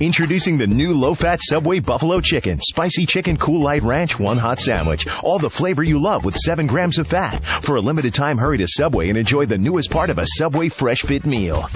Introducing the new low-fat Subway Buffalo Chicken. Spicy chicken, cool light ranch, one hot sandwich. All the flavor you love with 7 grams of fat. For a limited time, hurry to Subway and enjoy the newest part of a Subway Fresh Fit meal.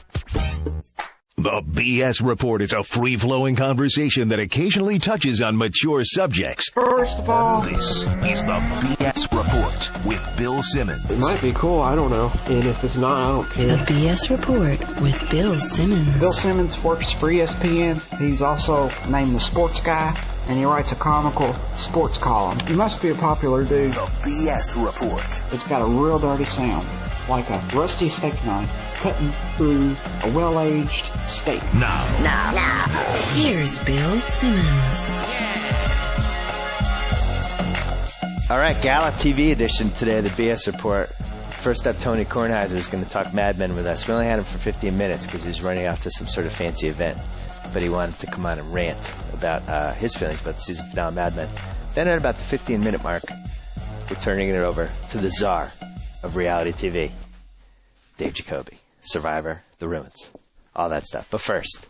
The BS Report is a free-flowing conversation that occasionally touches on mature subjects. First of all, This is the BS Report with Bill Simmons. it might be cool, I don't know. And if it's not, I don't care. The BS Report with Bill Simmons. Bill Simmons works for ESPN. He's also named the sports guy, and he writes a comical sports column. He must be a popular dude. The BS Report. It's got a real dirty sound, like a rusty steak knife cutting through a well-aged steak. Now. Here's Bill Simmons. All right, Gala TV edition today of the BS Report. First up, Tony Kornheiser is going to talk Mad Men with us. We only had him for 15 minutes because he was running off to some sort of fancy event. But he wanted to come on and rant about his feelings about the season finale of Mad Men. Then at about the 15-minute mark, we're turning it over to the czar of reality TV, Dave Jacoby. Survivor, The Ruins, all that stuff. But first,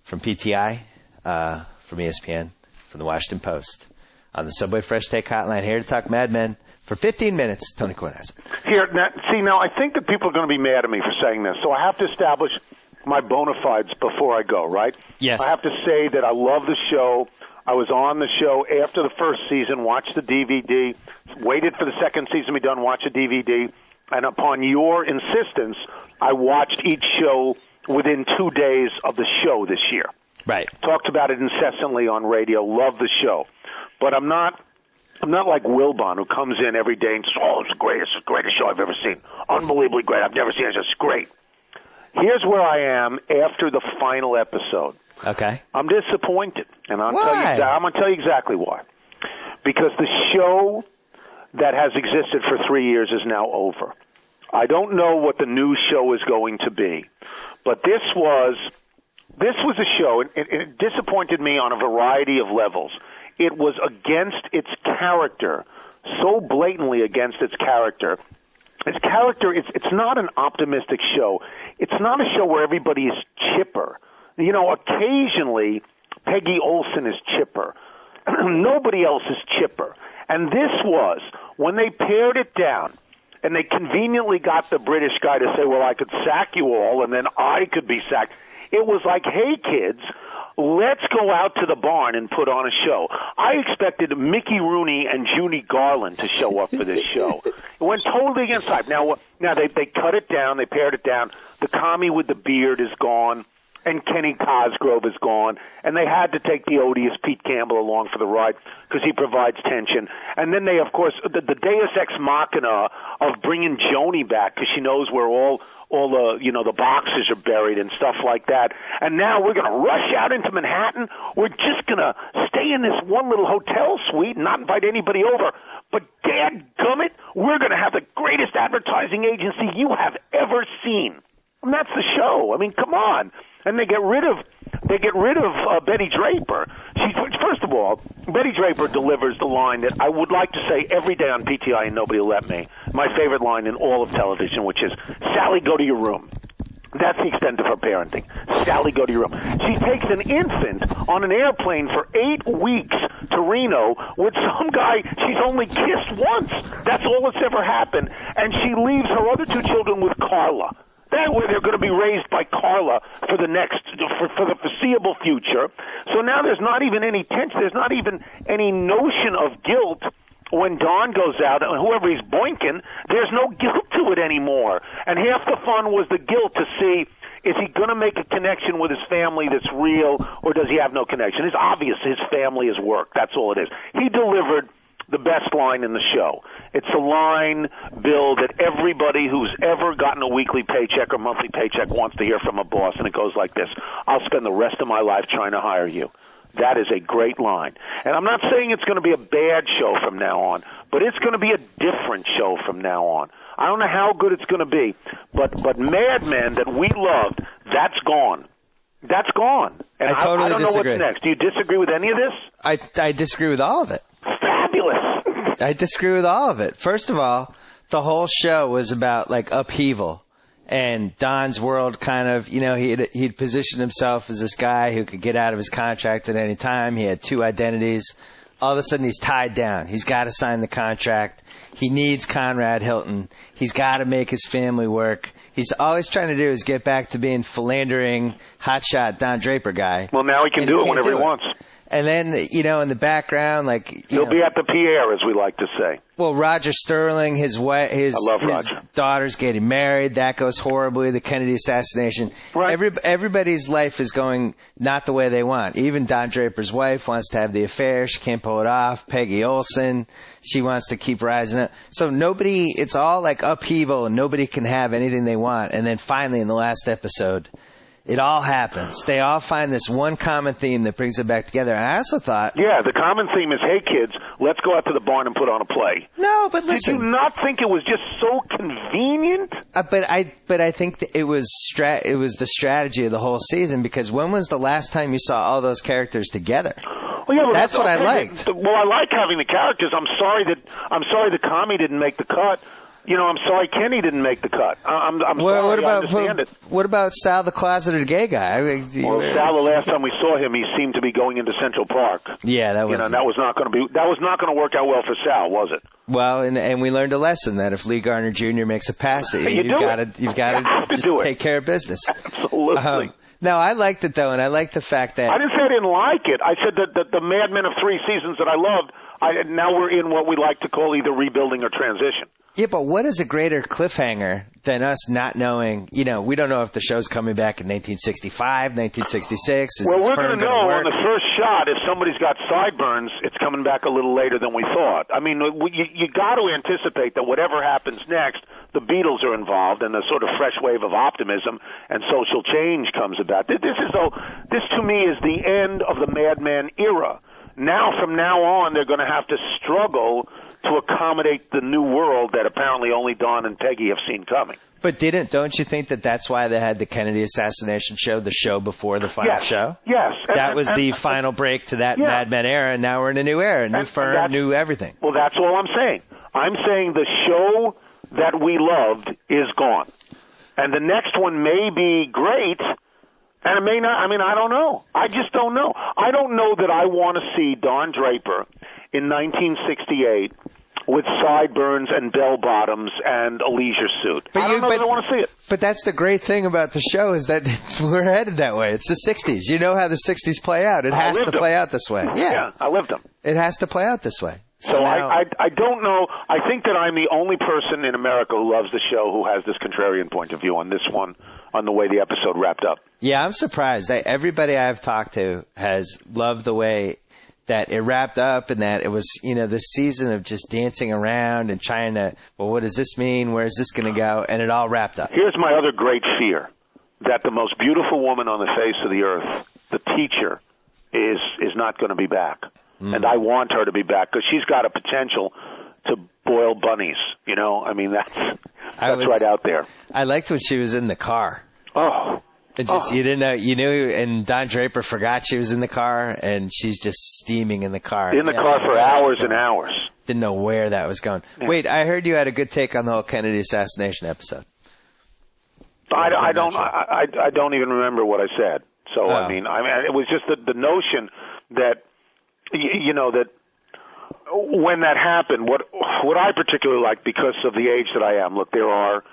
from PTI, from ESPN, from the Washington Post, on the Subway Fresh Take Hotline, here to talk Mad Men for 15 minutes, Tony Kornheiser. Here, now I think that people are going to be mad at me for saying this, so I have to establish my bona fides before I go, right? Yes. I have to say that I love the show. I was on the show after the first season, watched the DVD, waited for the second season to be done, watched the DVD, and upon your insistence, I watched each show within 2 days of the show this year. Right. Talked about it incessantly on radio. Love the show. But I'm not like Wilbon, who comes in every day and says, oh, it's the greatest show I've ever seen. Unbelievably great. I've never seen it. It's great. Here's where I am after the final episode. Okay. I'm disappointed. And I'm going to tell you exactly why. Because the show that has existed for 3 years is now over. I don't know what the new show is going to be. But this was a show, and it disappointed me on a variety of levels. It was against its character, so blatantly against its character. Its character, it's not an optimistic show. It's not a show where everybody is chipper. You know, occasionally Peggy Olson is chipper. Nobody else is chipper. And this was, when they pared it down, and they conveniently got the British guy to say, well, I could sack you all, and then I could be sacked. It was like, hey, kids, let's go out to the barn and put on a show. I expected Mickey Rooney and Judy Garland to show up for this show. It went totally against type. Now they cut it down, they pared it down. The commie with the beard is gone, and Kenny Cosgrove is gone, and they had to take the odious Pete Campbell along for the ride because he provides tension. And then they, of course, the deus ex machina of bringing Joni back because she knows where all the boxes are buried and stuff like that. And now we're going to rush out into Manhattan. We're just going to stay in this one little hotel suite and not invite anybody over. But dadgummit, we're going to have the greatest advertising agency you have ever seen. And that's the show. I mean, come on. And they get rid of Betty Draper. First of all, Betty Draper delivers the line that I would like to say every day on PTI and nobody will let me. My favorite line in all of television, which is, Sally, go to your room. That's the extent of her parenting. Sally, go to your room. She takes an infant on an airplane for 8 weeks to Reno with some guy she's only kissed once. That's all that's ever happened. And she leaves her other 2 children with Carla. That way they're going to be raised by Carla for the foreseeable future. So now there's not even any tension. There's not even any notion of guilt when Don goes out, and whoever he's boinking, there's no guilt to it anymore. And half the fun was the guilt to see, is he going to make a connection with his family that's real, or does he have no connection? It's obvious his family is work. That's all it is. He delivered the best line in the show. It's a line, Bill, that everybody who's ever gotten a weekly paycheck or monthly paycheck wants to hear from a boss, and it goes like this: I'll spend the rest of my life trying to hire you. That is a great line. And I'm not saying it's going to be a bad show from now on, but it's going to be a different show from now on. I don't know how good it's going to be, but Mad Men that we loved, that's gone. That's gone. And I totally I don't disagree. know what's next. Do you disagree with any of this? I disagree with all of it. Fabulous. I disagree with all of it. First of all, the whole show was about, like, upheaval And Don's world kind of, he'd positioned himself as this guy who could get out of his contract at any time. He had two identities. All of a sudden, he's tied down. He's got to sign the contract. He needs Conrad Hilton. He's got to make his family work. He's always trying to do is get back to being philandering, hotshot Don Draper guy. Well, now he can do it whenever he wants. And then, in the background, he'll be at the Pierre, as we like to say. Well, Roger Sterling, his daughter's getting married. That goes horribly. The Kennedy assassination. Right. Everybody's life is going not the way they want. Even Don Draper's wife wants to have the affair. She can't pull it off. Peggy Olson, she wants to keep rising up. So it's all like upheaval, and nobody can have anything they want. And then finally, in the last episode, it all happens. They all find this one common theme that brings them back together. And I also thought... Yeah, the common theme is, hey, kids, let's go out to the barn and put on a play. No, but listen... Did you not think it was just so convenient? But I think it was the strategy of the whole season, because when was the last time you saw all those characters together? Well, yeah, that's what I liked. Well, I like having the characters. I'm sorry the commie didn't make the cut. I'm sorry Kenny didn't make the cut. I'm sorry, I understand it. What about Sal, the closeted gay guy? Well, Sal, the last time we saw him, he seemed to be going into Central Park. Yeah, that was not going to work out well for Sal, was it? Well, and we learned a lesson that if Lee Garner Jr. makes a pass at you, you've got to just take care of business. Absolutely. No, I liked it though, and I liked the fact that I didn't say I didn't like it. I said that the Mad Men of 3 seasons that I loved. Now we're in what we like to call either rebuilding or transition. Yeah, but what is a greater cliffhanger than us not knowing? We don't know if the show's coming back in 1965, 1966. Well, we're going to know on the first shot if somebody's got sideburns. It's coming back a little later than we thought. I mean, you got to anticipate that whatever happens next, the Beatles are involved, and a sort of fresh wave of optimism and social change comes about. This to me is the end of the Mad Men era. Now, from now on, they're going to have to struggle to accommodate the new world that apparently only Don and Peggy have seen coming. But don't you think that's why they had the Kennedy assassination show, the show before the final show? Yes. That was the final break to that Mad Men era, and now we're in a new era, new firm, new everything. Well, that's all I'm saying. I'm saying the show that we loved is gone. And the next one may be great, and it may not. I mean, I don't know. I just don't know. I don't know that I want to see Don Draper in 1968 with sideburns and bell bottoms and a leisure suit. I don't know that I want to see it. But that's the great thing about the show is that we're headed that way. It's the 60s. You know how the 60s play out. It has to play out this way. Yeah, I lived them. It has to play out this way. So I don't know. I think that I'm the only person in America who loves the show who has this contrarian point of view on this one, on the way the episode wrapped up. Yeah, I'm surprised. Everybody I've talked to has loved the way that it wrapped up and that it was, this season of just dancing around and trying to, well, what does this mean? Where is this going to go? And it all wrapped up. Here's my other great fear, that the most beautiful woman on the face of the earth, the teacher, is not going to be back. And I want her to be back because she's got a potential to boil bunnies. I mean, that's right out there. I liked when she was in the car. Oh. You didn't know, you knew, and Don Draper forgot she was in the car, and she's just steaming in the car. In the car for hours and hours. Didn't know where that was going. Yeah. Wait, I heard you had a good take on the whole Kennedy assassination episode. I don't even remember what I said. So, I mean, it was just the notion that, that when that happened, what I particularly liked because of the age that I am, look, there are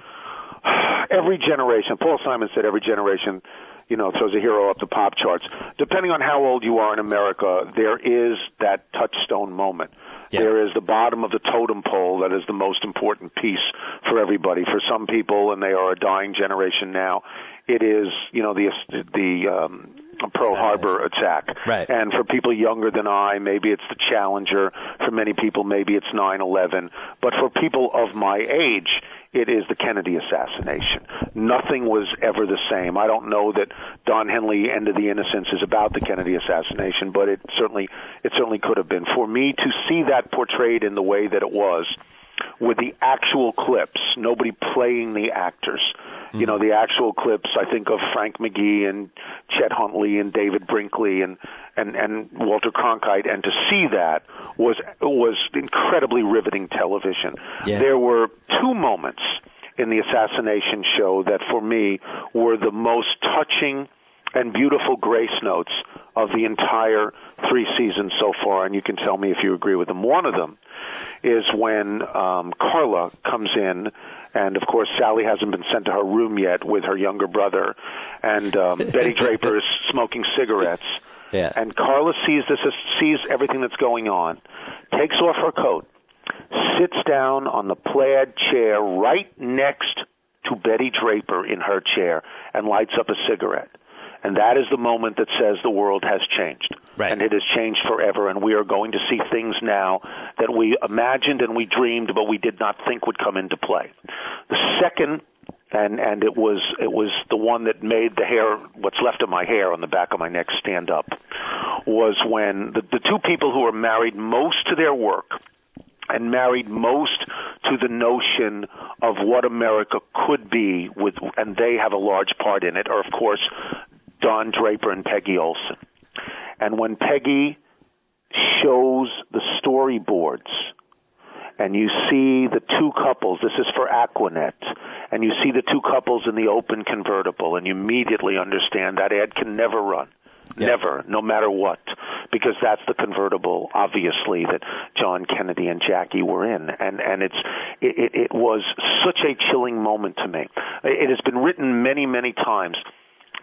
every generation, Paul Simon said every generation, throws a hero up the pop charts. Depending on how old you are in America, there is that touchstone moment. Yeah. There is the bottom of the totem pole that is the most important piece for everybody. For some people, and they are a dying generation now, it is, the Pearl Harbor attack. Right. And for people younger than I, maybe it's the Challenger. For many people, maybe it's 9/11. But for people of my age, it is the Kennedy assassination. Nothing was ever the same. I don't know that Don Henley, End of the Innocence, is about the Kennedy assassination, but it certainly could have been. For me to see that portrayed in the way that it was, with the actual clips, nobody playing the actors. The actual clips, I think of Frank McGee and Chet Huntley and David Brinkley and Walter Cronkite, and to see that was incredibly riveting television. Yeah. There were two moments in the assassination show that, for me, were the most touching and beautiful grace notes of the entire 3 seasons so far, and you can tell me if you agree with them. One of them is when Carla comes in, and, of course, Sally hasn't been sent to her room yet with her younger brother, and Betty Draper is smoking cigarettes. Yeah. And Carla sees everything that's going on, takes off her coat, sits down on the plaid chair right next to Betty Draper in her chair, and lights up a cigarette. And that is the moment that says the world has changed. Right. And it has changed forever, and we are going to see things now that we imagined and we dreamed, but we did not think would come into play. The second, and it was the one that made the hair, what's left of my hair on the back of my neck, stand up, was when the two people who are married most to their work and married most to the notion of what America could be, and they have a large part in it, are, of course, Don Draper and Peggy Olson. And when Peggy shows the storyboards and you see the two couples, this is for Aquanet, and you see the two couples in the open convertible, and you immediately understand that ad can never run. Yep. Never, no matter what, because that's the convertible, obviously, that John Kennedy and Jackie were in, and it was such a chilling moment to me. It has been written many, many times,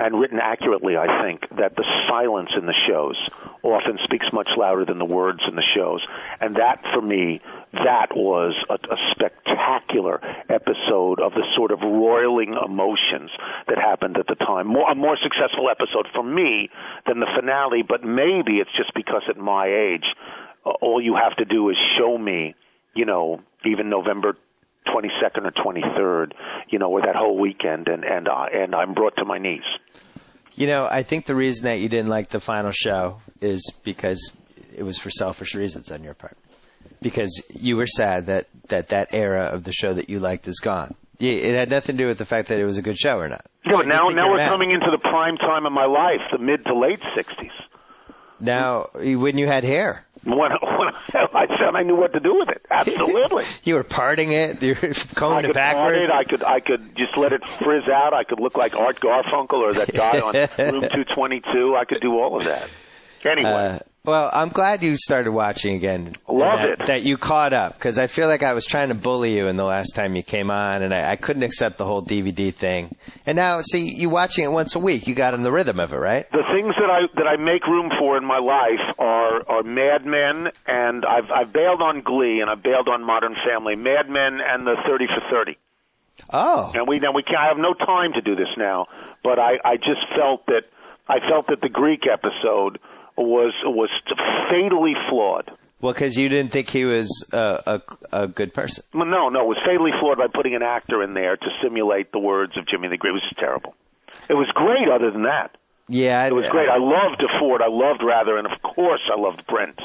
and written accurately, I think, that the silence in the shows often speaks much louder than the words in the shows. And that, for me, that was a spectacular episode of the sort of roiling emotions that happened at the time. A more successful episode for me than the finale, but maybe it's just because at my age, all you have to do is show me, even November 22nd or 23rd, or that whole weekend, and I'm brought to my knees. I think the reason that you didn't like the final show is because it was for selfish reasons on your part. Because you were sad that era of the show that you liked is gone. It had nothing to do with the fact that it was a good show or not. Yeah, but now we're coming into the prime time of my life, the mid to late 60s. Now, when you had hair. When I said I knew what to do with it. Absolutely. You were parting it. You were combing it backwards. I could just let it frizz out. I could look like Art Garfunkel or that guy on Room 222. I could do all of that. Anyway. Well, I'm glad you started watching again. Love it. That you caught up, because I feel like I was trying to bully you in the last time you came on, and I couldn't accept the whole DVD thing. And now, see, you watching it once a week. You got in the rhythm of it, right? The things that I make room for in my life are Mad Men, and I've bailed on Glee, and I've bailed on Modern Family. Mad Men and the 30 for 30. Oh. And we can't, I have no time to do this now, but I just felt that the Greek episode was fatally flawed. Well, because you didn't think he was a good person. No, it was fatally flawed by putting an actor in there to simulate the words of Jimmy the Greek. It was just terrible. It was great other than that. Yeah. It was great. I loved DeFord. I loved Rather, and of course I loved Brent.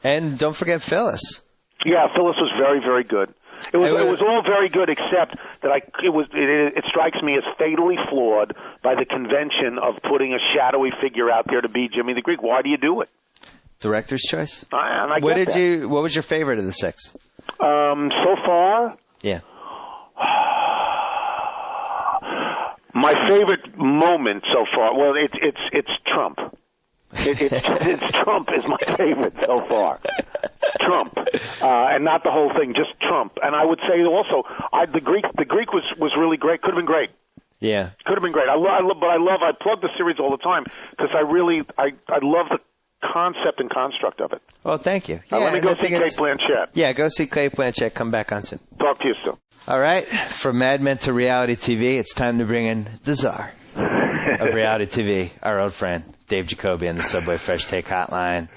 And don't forget Phyllis. Yeah, Phyllis was very, very good. It was all very good, except that it strikes me as fatally flawed by the convention of putting a shadowy figure out there to be Jimmy the Greek. Why do you do it? Director's choice. What was your favorite of the 6? So far? Yeah. My favorite moment so far. Well, it's Trump. It's Trump is my favorite so far. Trump, and not the whole thing, just Trump. And I would say also, the Greek was really great. Could have been great. Yeah, could have been great. I plug the series all the time because I love the concept and construct of it. Well, thank you. Yeah, let me go see Cate Blanchett. Yeah, go see Cate Blanchett. Come back on soon. Talk to you soon. All right, from Mad Men to reality TV, it's time to bring in the czar of reality TV, our old friend Dave Jacoby on the Subway Fresh Take Hotline.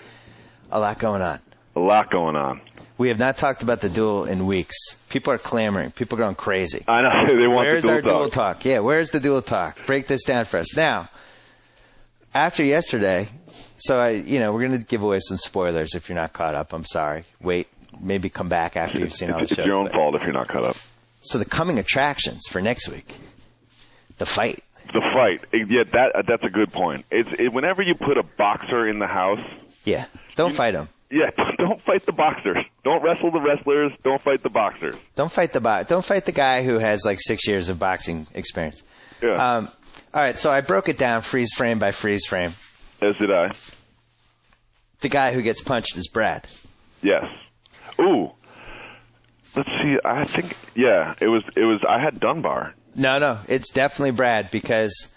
A lot going on. A lot going on. We have not talked about the duel in weeks. People are clamoring. People are going crazy. I know. They want Where's the duel our duel talk? Yeah, where's the duel talk? Break this down for us. Now, after yesterday, so we're going to give away some spoilers if you're not caught up. I'm sorry. Wait, maybe come back after you've seen all the shows. It's your own fault if you're not caught up. So the coming attractions for next week, the fight. The fight. Yeah, that's a good point. Whenever you put a boxer in the house. Yeah, don't fight him. Yeah, don't fight the boxers. Don't wrestle the wrestlers. Don't fight the boxers. Don't fight the guy who has like 6 years of boxing experience. Yeah. All right, so I broke it down freeze frame by freeze frame. As did I. The guy who gets punched is Brad. Yes. Ooh. Let's see. I think, yeah, it was. I had Dunbar. No, it's definitely Brad because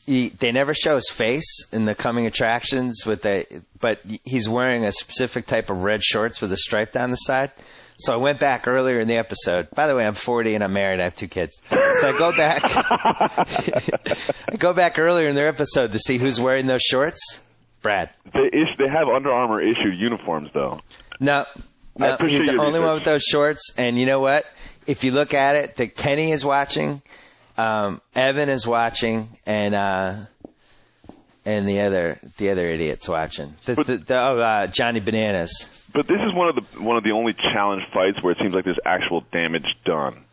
they never show his face in the coming attractions but he's wearing a specific type of red shorts with a stripe down the side. So I went back earlier in the episode. By the way, I'm 40 and I'm married. I have 2 kids. So I go back earlier in their episode to see who's wearing those shorts. Brad. They have Under Armour issued uniforms though. No, he's the only one with those shorts. And you know what? If you look at it, Kenny is watching, Evan is watching, and the other idiot's watching. Johnny Bananas. But this is one of the only challenge fights where it seems like there's actual damage done.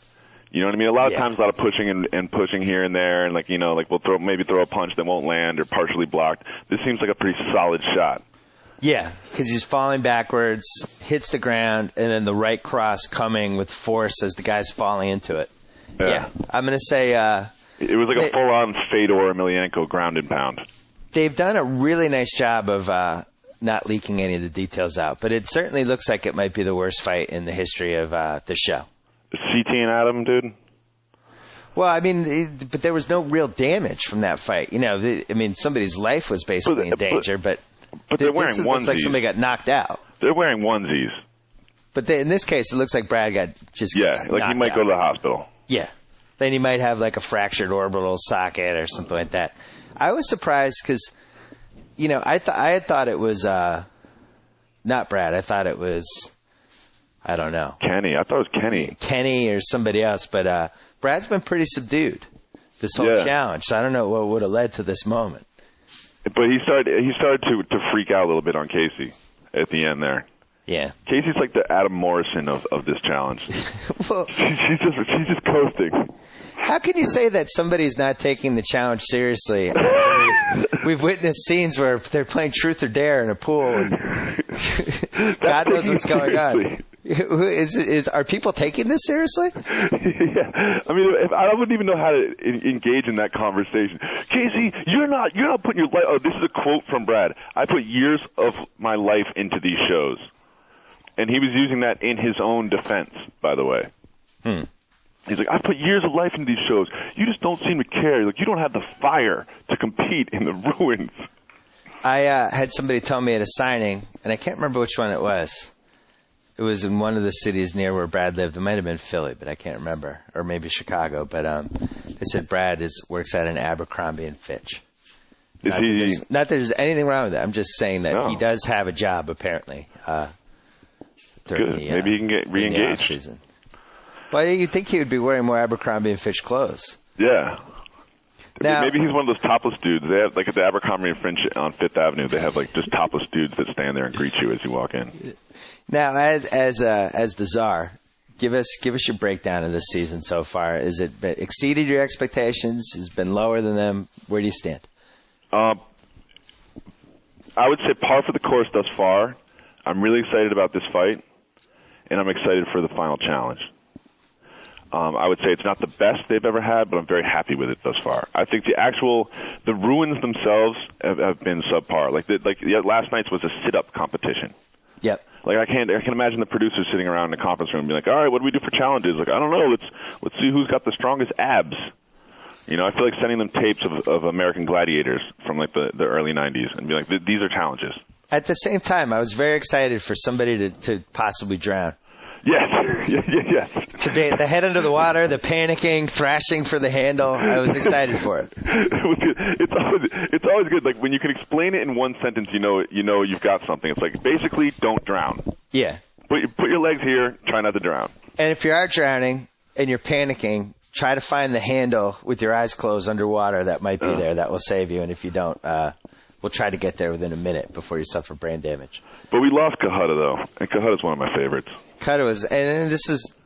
You know what I mean? A lot of times, a lot of pushing and pushing here and there, and we'll throw a punch that won't land or partially blocked. This seems like a pretty solid shot. Yeah, because he's falling backwards, hits the ground, and then the right cross coming with force as the guy's falling into it. Yeah. I'm going to say... it was like a full-on Fedor Emelianenko ground and pound. They've done a really nice job of not leaking any of the details out, but it certainly looks like it might be the worst fight in the history of the show. CT and Adam, dude? Well, I mean, but there was no real damage from that fight. Somebody's life was basically in danger, but they're wearing onesies. It looks like somebody got knocked out. They're wearing onesies. But in this case, it looks like Brad got just he might go to the hospital. Yeah. Then he might have like a fractured orbital socket or something like that. I was surprised because, I had thought it was not Brad. I thought it was, I don't know. Kenny. I thought it was Kenny. Kenny or somebody else. But Brad's been pretty subdued this whole challenge. So I don't know what would have led to this moment. But he started to freak out a little bit on Casey at the end there. Yeah. Casey's like the Adam Morrison of this challenge. Well, she's just coasting. How can you say that somebody's not taking the challenge seriously? We've witnessed scenes where they're playing Truth or Dare in a pool. And God knows what's going on. Are people taking this seriously? Yeah. I mean, I wouldn't even know how to engage in that conversation. Casey, you're not putting your life. Oh, this is a quote from Brad. I put years of my life into these shows. And he was using that in his own defense, by the way. He's like, I put years of life into these shows. You just don't seem to care. Like, you don't have the fire to compete in the ruins. I had somebody tell me at a signing, and I can't remember which one it was. It was in one of the cities near where Brad lived. It might have been Philly, but I can't remember. Or maybe Chicago. But they said Brad works at an Abercrombie and Fitch. Not that there's anything wrong with it. I'm just saying that he does have a job, apparently. Good. Maybe he can get re-engaged. Season. Well, you'd think he would be wearing more Abercrombie and Fitch clothes. Yeah. Now, maybe he's one of those topless dudes. They have, like at the Abercrombie and Fitch on Fifth Avenue, they have like just topless dudes that stand there and greet you as you walk in. Now, as the czar, give us your breakdown of this season so far. Has it exceeded your expectations? Has it been lower than them? Where do you stand? I would say par for the course thus far. I'm really excited about this fight, and I'm excited for the final challenge. I would say it's not the best they've ever had, but I'm very happy with it thus far. I think the ruins themselves have been subpar. Last night's was a sit-up competition. Yep. Like I can imagine the producers sitting around in a conference room and being like, all right, what do we do for challenges? Like, I don't know. Let's see who's got the strongest abs. I feel like sending them tapes of American Gladiators from like the early 90s and be like, these are challenges. At the same time, I was very excited for somebody to possibly drown. Yes. To be the head under the water, the panicking, thrashing for the handle. I was excited for it. It's always good. Like when you can explain it in one sentence, you know you've got something. It's like basically don't drown. Yeah. Put your legs here. Try not to drown. And if you are drowning and you're panicking, try to find the handle with your eyes closed underwater. That might be there. That will save you. And if you don't, we'll try to get there within a minute before you suffer brain damage. But we lost Kahutta, though. And Kahuta's one of my favorites. Kahutta was, and this is,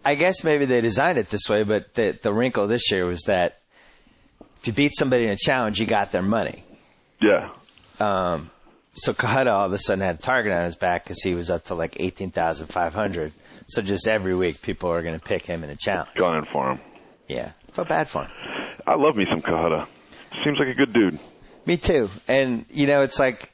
I guess maybe they designed it this way, but the wrinkle this year was that if you beat somebody in a challenge, you got their money. Yeah. So Kahada all of a sudden had a target on his back because he was up to like 18,500. So just every week, people are going to pick him in a challenge. Gunning for him. Yeah. Felt bad for him. I love me some Kahada. Seems like a good dude. Me too. And, it's like,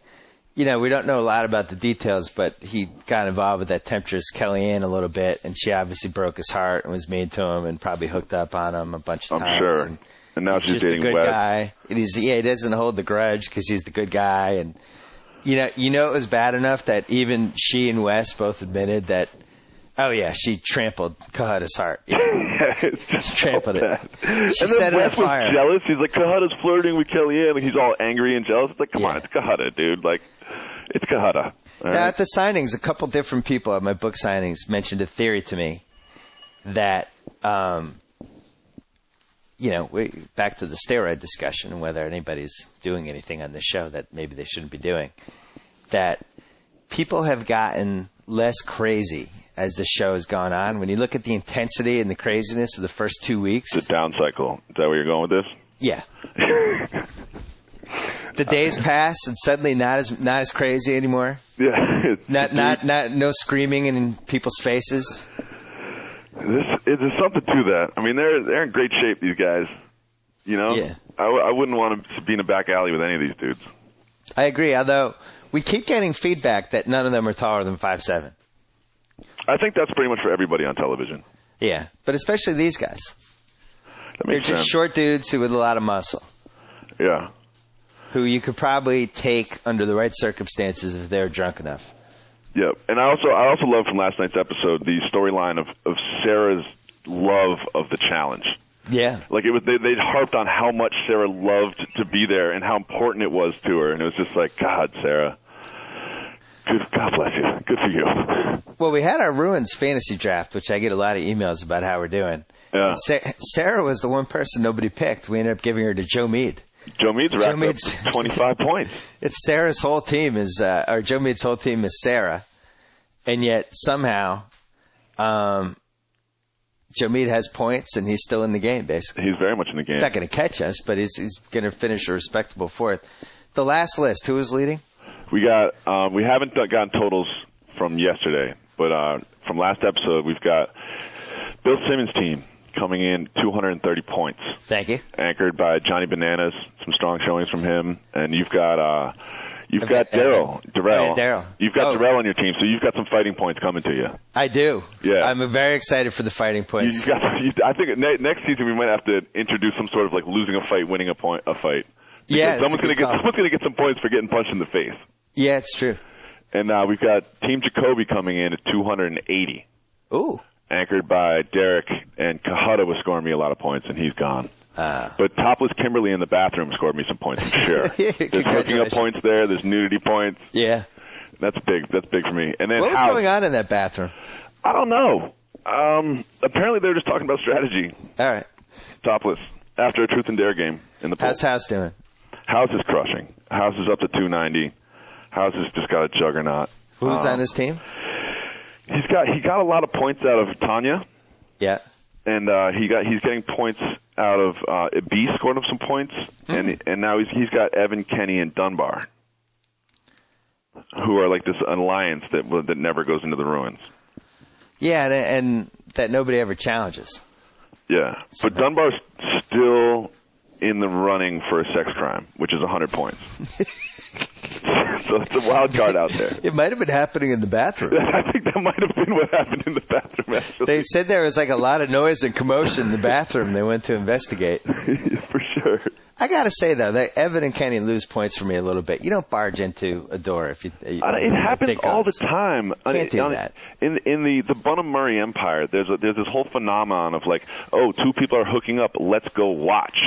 we don't know a lot about the details, but he got involved with that temptress Kellyanne a little bit, and she obviously broke his heart and was mean to him and probably hooked up on him a bunch of times. I'm sure. And now she's dating Wes. He's just a good Wes. guy. And he doesn't hold the grudge because he's the good guy. And, it was bad enough that even she and Wes both admitted that, oh, yeah, she trampled Kahada's heart. It's just trampled it. She set it on fire. Was jealous. He's like, Kahada's flirting with Kellyanne. Like, he's all angry and jealous. It's like, come on, it's Kahada, dude. Like, it's Kahada. Now, at the signings, a couple different people at my book signings mentioned a theory to me that, back to the steroid discussion and whether anybody's doing anything on this show that maybe they shouldn't be doing, that people have gotten less crazy as the show has gone on. When you look at the intensity and the craziness of the first 2 weeks. The down cycle. Is that where you're going with this? Yeah. The days pass and suddenly not as crazy anymore. Yeah. No screaming in people's faces. There's something to that. I mean, they're in great shape, these guys. Yeah. I wouldn't want to be in a back alley with any of these dudes. I agree, although we keep getting feedback that none of them are taller than 5'7". I think that's pretty much for everybody on television. Yeah, but especially these guys. They're just sense. short dudes with a lot of muscle. Yeah. Who you could probably take under the right circumstances if they were drunk enough. Yeah, and I also love from last night's episode the storyline of Sarah's love of the challenge. Yeah. Like they harped on how much Sarah loved to be there and how important it was to her, and it was just like, God, Sarah. God bless you. Good for you. Well, we had our Ruins fantasy draft, which I get a lot of emails about how we're doing. Yeah. Sarah was the one person nobody picked. We ended up giving her to Joe Mead. Joe Mead's racked up 25 points. It's Sarah's whole team or Joe Mead's whole team is Sarah. And yet somehow, Joe Mead has points and he's still in the game, basically. He's very much in the game. He's not going to catch us, but he's going to finish a respectable fourth. The last list, who was leading? We haven't gotten totals from yesterday, but from last episode, we've got Bill Simmons' team coming in 230 points. Thank you. Anchored by Johnny Bananas, some strong showings from him, and you've got Darrell. You've got Darrell on your team, so you've got some fighting points coming to you. I do. Yeah. I'm very excited for the fighting points. I think next season we might have to introduce some sort of like losing a fight, winning a fight. Because someone's going to get some points for getting punched in the face. Yeah, it's true. And we've got Team Jacoby coming in at 280. Ooh. Anchored by Derek, and Kahada was scoring me a lot of points, and he's gone. But Topless Kimberly in the bathroom scored me some points, I'm sure. There's hooking up points there. There's nudity points. Yeah. That's big. That's big for me. And then what was going on in that bathroom? I don't know. Apparently they were just talking about strategy. All right. Topless. After a Truth and Dare game in the pool. How's House doing? House is crushing. House is up to 290. House has just got a juggernaut. Who's on his team? He got a lot of points out of Tanya. Yeah. And he's getting points out of B scored him some points, and now he's got Evan, Kenny, and Dunbar, who are like this alliance that never goes into the ruins. Yeah, and that nobody ever challenges. Yeah, but Dunbar's still in the running for a sex crime, which is 100 points. So it's a wild card out there. It might have been happening in the bathroom. I think that might have been what happened in the bathroom, actually. They said there was like a lot of noise and commotion in the bathroom. They went to investigate. For sure. I got to say, though, that Evan and Kenny lose points for me a little bit. You don't barge into a door if you it happens all the time. Can't do that. In the Bunham Murray Empire, there's this whole phenomenon of like, oh, two people are hooking up, let's go watch.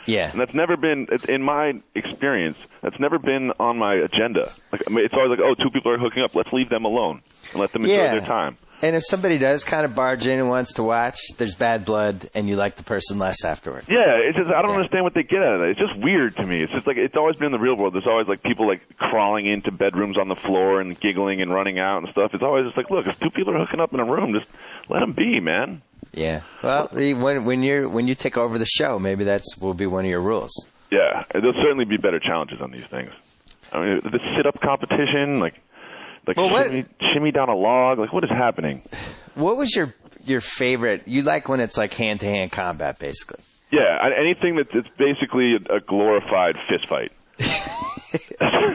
Yeah. And that's never been, in my experience, that's never been on my agenda. Like, I mean, it's always like, oh, two people are hooking up, let's leave them alone and let them enjoy their time. And if somebody does kind of barge in and wants to watch, there's bad blood and you like the person less afterwards. Yeah, it's just, I don't understand what they get out of it. It's just weird to me. It's just like, it's always been in the real world. There's always like people like crawling into bedrooms on the floor and giggling and running out and stuff. It's always just like, look, if two people are hooking up in a room, just let them be, man. Yeah. Well, when you take over the show, maybe will be one of your rules. Yeah, there'll certainly be better challenges on these things. I mean, the sit-up competition, like shimmy down a log. Like, what is happening? What was your favorite? You like when it's like hand-to-hand combat, basically. Yeah, anything that's basically a glorified fist fight.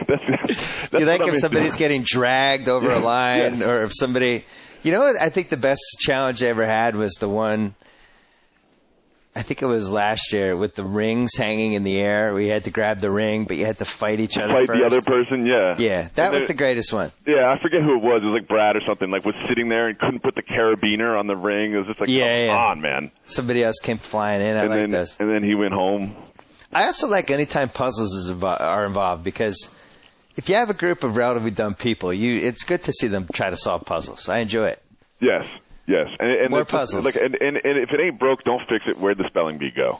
that's you like if somebody's getting dragged over a line, or if somebody... You know what? I think the best challenge I ever had was the one... I think it was last year with the rings hanging in the air. We had to grab the ring, but you had to fight each other first. Fight the other person, yeah. Yeah, that was the greatest one. Yeah, I forget who it was. It was like Brad or something. Like was sitting there and couldn't put the carabiner on the ring. It was just like, come on, man. Somebody else came flying in. I like this. And then he went home. I also like anytime puzzles are involved because if you have a group of relatively dumb people, it's good to see them try to solve puzzles. I enjoy it. Yes. Yes, and more puzzles. Like, and if it ain't broke, don't fix it. Where'd the spelling bee go?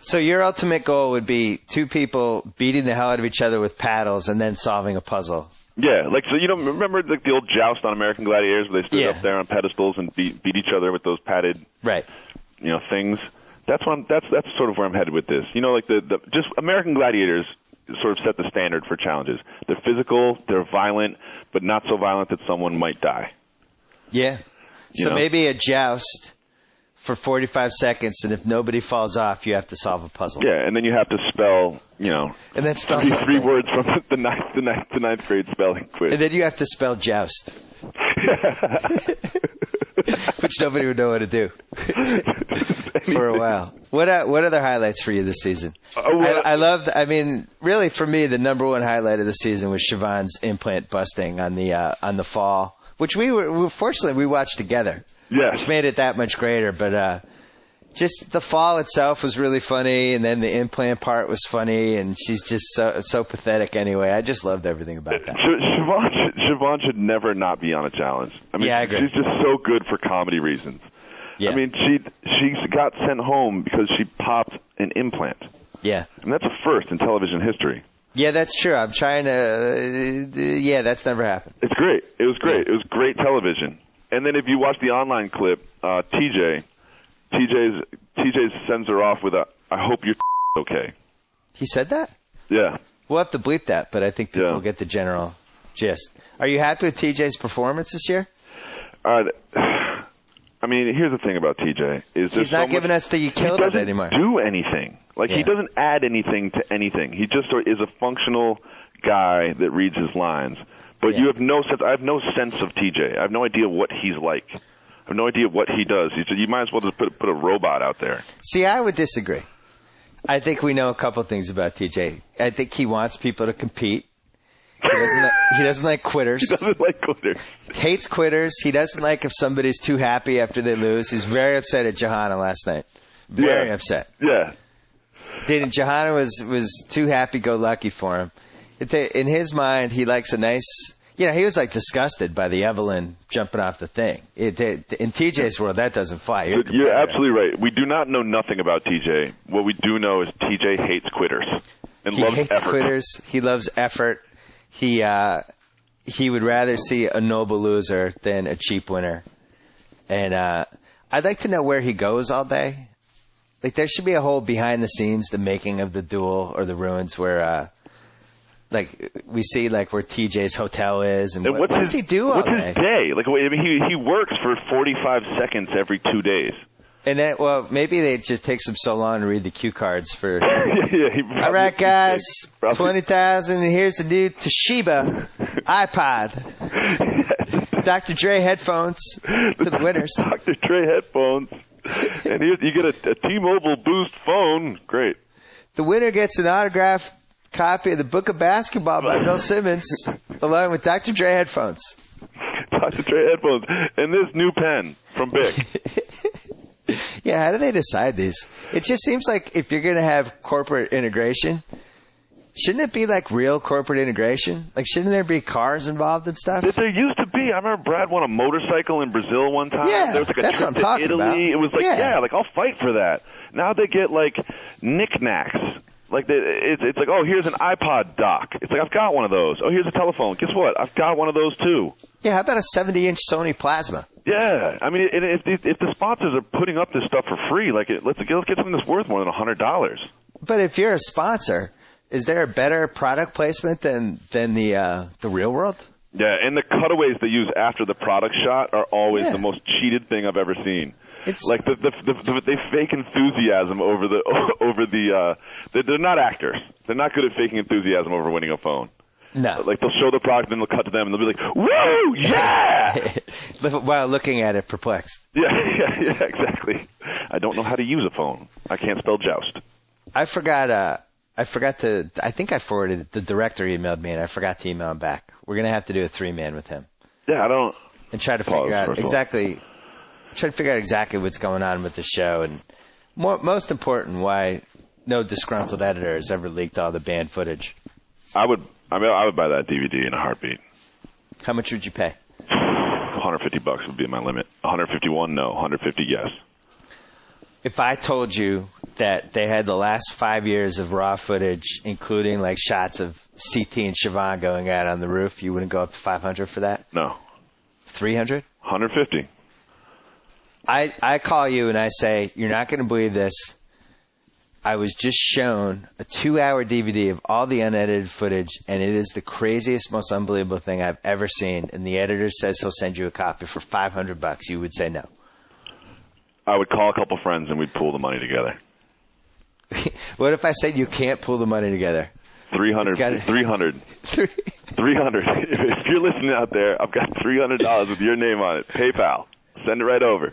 So your ultimate goal would be two people beating the hell out of each other with paddles and then solving a puzzle. Yeah, like so. Remember like the old joust on American Gladiators where they stood up there on pedestals and beat each other with those padded things. That's sort of where I'm headed with this. Like the just American Gladiators sort of set the standard for challenges. They're physical, they're violent, but not so violent that someone might die. Yeah. So maybe a joust for 45 seconds, and if nobody falls off, you have to solve a puzzle. Yeah, and then you have to spell, and then spell three words from the ninth grade spelling quiz. And then you have to spell joust, which nobody would know how to do for a while. What other highlights for you this season? I loved. I mean, really, for me, the number one highlight of the season was Siobhan's implant busting on the fall. Which fortunately we watched together. Yes. Which made it that much greater. But just the fall itself was really funny, and then the implant part was funny, and she's just so pathetic anyway. I just loved everything about that. Siobhan should never not be on a challenge. I mean, I agree. She's just so good for comedy reasons. Yeah. I mean, she got sent home because she popped an implant. Yeah. And that's a first in television history. Yeah, that's true. I'm trying to... that's never happened. It's great. It was great. It was great television. And then if you watch the online clip, TJ sends her off with I hope you're okay. He said that? Yeah. We'll have to bleep that, but I think people will get the general gist. Are you happy with TJ's performance this year? I mean, here's the thing about TJ. He's not giving us the you killed it anymore. He doesn't do anything. He doesn't add anything to anything. He just is a functional guy that reads his lines. But you have no sense. I have no sense of TJ. I have no idea what he's like. I have no idea what he does. You might as well just put a robot out there. See, I would disagree. I think we know a couple things about TJ. I think he wants people to compete. He doesn't like quitters. He doesn't like quitters. Hates quitters. He doesn't like if somebody's too happy after they lose. He's very upset at Johanna last night. Very upset. Yeah. Johanna was too happy-go-lucky for him. In his mind, he likes a nice... he was like disgusted by the Evelyn jumping off the thing. In TJ's world, that doesn't fly. You're absolutely right. We do not know nothing about TJ. What we do know is TJ hates quitters and loves effort. He hates quitters. He loves effort. He would rather see a noble loser than a cheap winner. And I'd like to know where he goes all day. Like there should be a whole behind the scenes, the making of the duel or the ruins where we see where TJ's hotel is and what does he do all day? What's his day? He works for 45 seconds every 2 days. And then, maybe it just takes him so long to read the cue cards for. All right, guys, 20,000. Here's the new Toshiba iPod, Dr. Dre headphones to the winners. Dr. Dre headphones, and you get a T-Mobile Boost phone. Great. The winner gets an autographed copy of the Book of Basketball by Bill Simmons, along with Dr. Dre headphones. Dr. Dre headphones and this new pen from Bic. Yeah, how do they decide these? It just seems like if you're going to have corporate integration, shouldn't it be like real corporate integration? Like, shouldn't there be cars involved and stuff? There used to be. I remember Brad won a motorcycle in Brazil one time. Yeah, there was a that's trip what I'm talking to Italy. about. It was I'll fight for that. Now they get knickknacks. It's like, oh, here's an iPod dock. It's like, I've got one of those. Oh, here's a telephone. Guess what? I've got one of those too. Yeah, how about a 70-inch Sony Plasma? Yeah, I mean, if the sponsors are putting up this stuff for free, let's get something that's worth more than $100. But if you're a sponsor, Is there a better product placement than the Real World? Yeah, and the cutaways they use after the product shot are always the most cheated thing I've ever seen. It's like they fake enthusiasm over the. They're not actors. They're not good at faking enthusiasm over winning a phone. No. Like they'll show the product and they'll cut to them and they'll be like, "Woo, yeah!" While looking at it perplexed. Yeah, exactly. I don't know how to use a phone. I can't spell joust. I forgot to. I think I forwarded it. The director emailed me and I forgot to email him back. We're gonna have to do a 3-man with him. Yeah, I don't. And try to figure out exactly. Try to figure out exactly what's going on with the show, and most important, why no disgruntled editor has ever leaked all the banned footage. I would buy that DVD in a heartbeat. How much would you pay? $150 would be my limit. 151, no. 150, yes. If I told you that they had the last 5 years of raw footage, including like shots of CT and Siobhan going out on the roof, you wouldn't go up to 500 for that? No. 300? 150. I call you and I say, you're not going to believe this. I was just shown a 2-hour DVD of all the unedited footage, and it is the craziest, most unbelievable thing I've ever seen. And the editor says he'll send you a copy for $500. You would say no. I would call a couple friends and we'd pool the money together. What if I said you can't pool the money together? 300. 300. If you're listening out there, I've got $300 with your name on it. PayPal. Send it right over.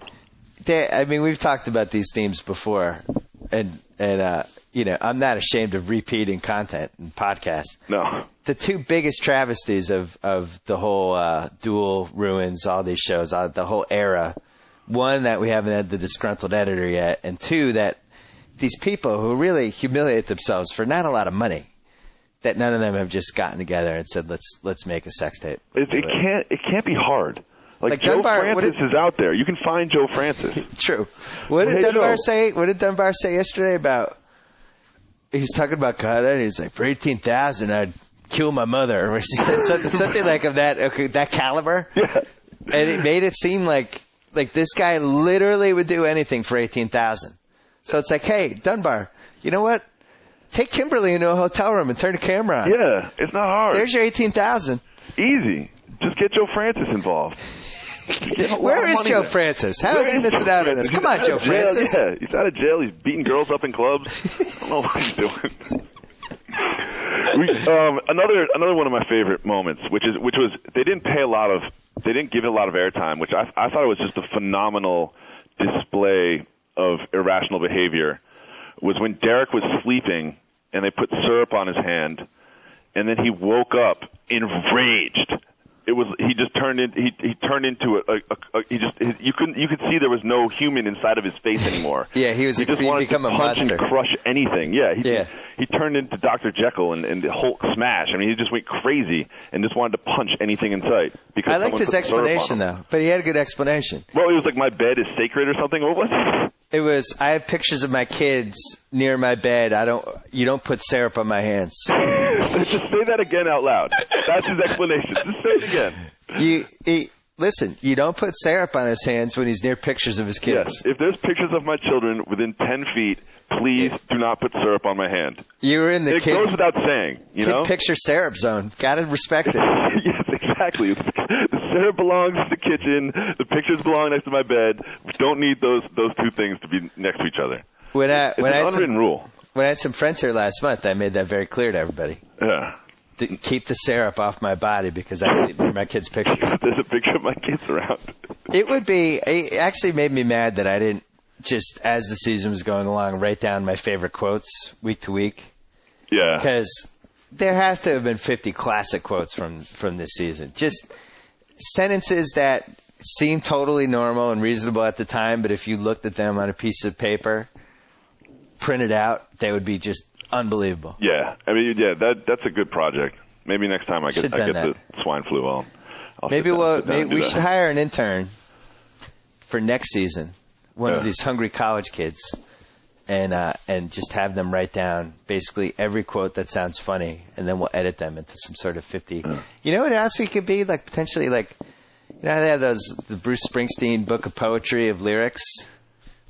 I mean, we've talked about these themes before, and I'm not ashamed of repeating content in podcasts. No. The two biggest travesties of the whole Duel ruins, all these shows, the whole era. One, that we haven't had the disgruntled editor yet, and two, that these people who really humiliate themselves for not a lot of money, that none of them have just gotten together and said, let's make a sex tape. It can't be hard. Like Joe Dunbar, Francis is out there. You can find Joe Francis. True. What did Dunbar say? What did Dunbar say yesterday about? He's talking about God, and he's like, for $18,000, I'd kill my mother. Or he said something like of that caliber. Yeah. And it made it seem like this guy literally would do anything for $18,000. So it's like, hey, Dunbar, you know what? Take Kimberly into a hotel room and turn the camera on. Yeah, it's not hard. There's your $18,000. Easy. Just get Joe Francis involved. Where is Joe Francis? How is he missing out on this? Come on, Joe Francis. Yeah, he's out of jail. He's beating girls up in clubs. I don't know what he's doing. Another one of my favorite moments, which was they didn't give it a lot of airtime, which I thought it was just a phenomenal display of irrational behavior, was when Derek was sleeping and they put syrup on his hand, and then he woke up enraged. He turned into you could see there was no human inside of his face anymore. Yeah, he just wanted to punch and crush anything. Yeah, he turned into Dr. Jekyll and the Hulk smash. I mean, he just went crazy and just wanted to punch anything in sight. Because I liked his explanation though, but he had a good explanation. Well, it was like my bed is sacred or something. What was it? It was, I have pictures of my kids near my bed. You don't put syrup on my hands. Just say that again out loud. That's his explanation. Just say it again. Listen, you don't put syrup on his hands when he's near pictures of his kids. Yes. If there's pictures of my children within 10 feet, please do not put syrup on my hand. You were in the It goes without saying, you know? Picture syrup zone. Gotta respect it. Yes, exactly. The syrup belongs in the kitchen. The pictures belong next to my bed. We don't need those two things to be next to each other. It's an unwritten rule. When I had some friends here last month, I made that very clear to everybody. Yeah. To keep the syrup off my body because I sleep near my kids' pictures. There's a picture of my kids around. It actually made me mad that I didn't just, as the season was going along, write down my favorite quotes week to week. Yeah. Because there have to have been 50 classic quotes from this season. Just sentences that seemed totally normal and reasonable at the time, but if you looked at them on a piece of paper, printed out, they would be just unbelievable. Yeah. I mean, that's a good project. Maybe next time I get the swine flu, I'll maybe we should hire an intern for next season, one of these hungry college kids, and just have them write down basically every quote that sounds funny, and then we'll edit them into some sort of 50. Yeah. You know what else we could be? Like potentially, like, you know, they have the Bruce Springsteen book of poetry of lyrics.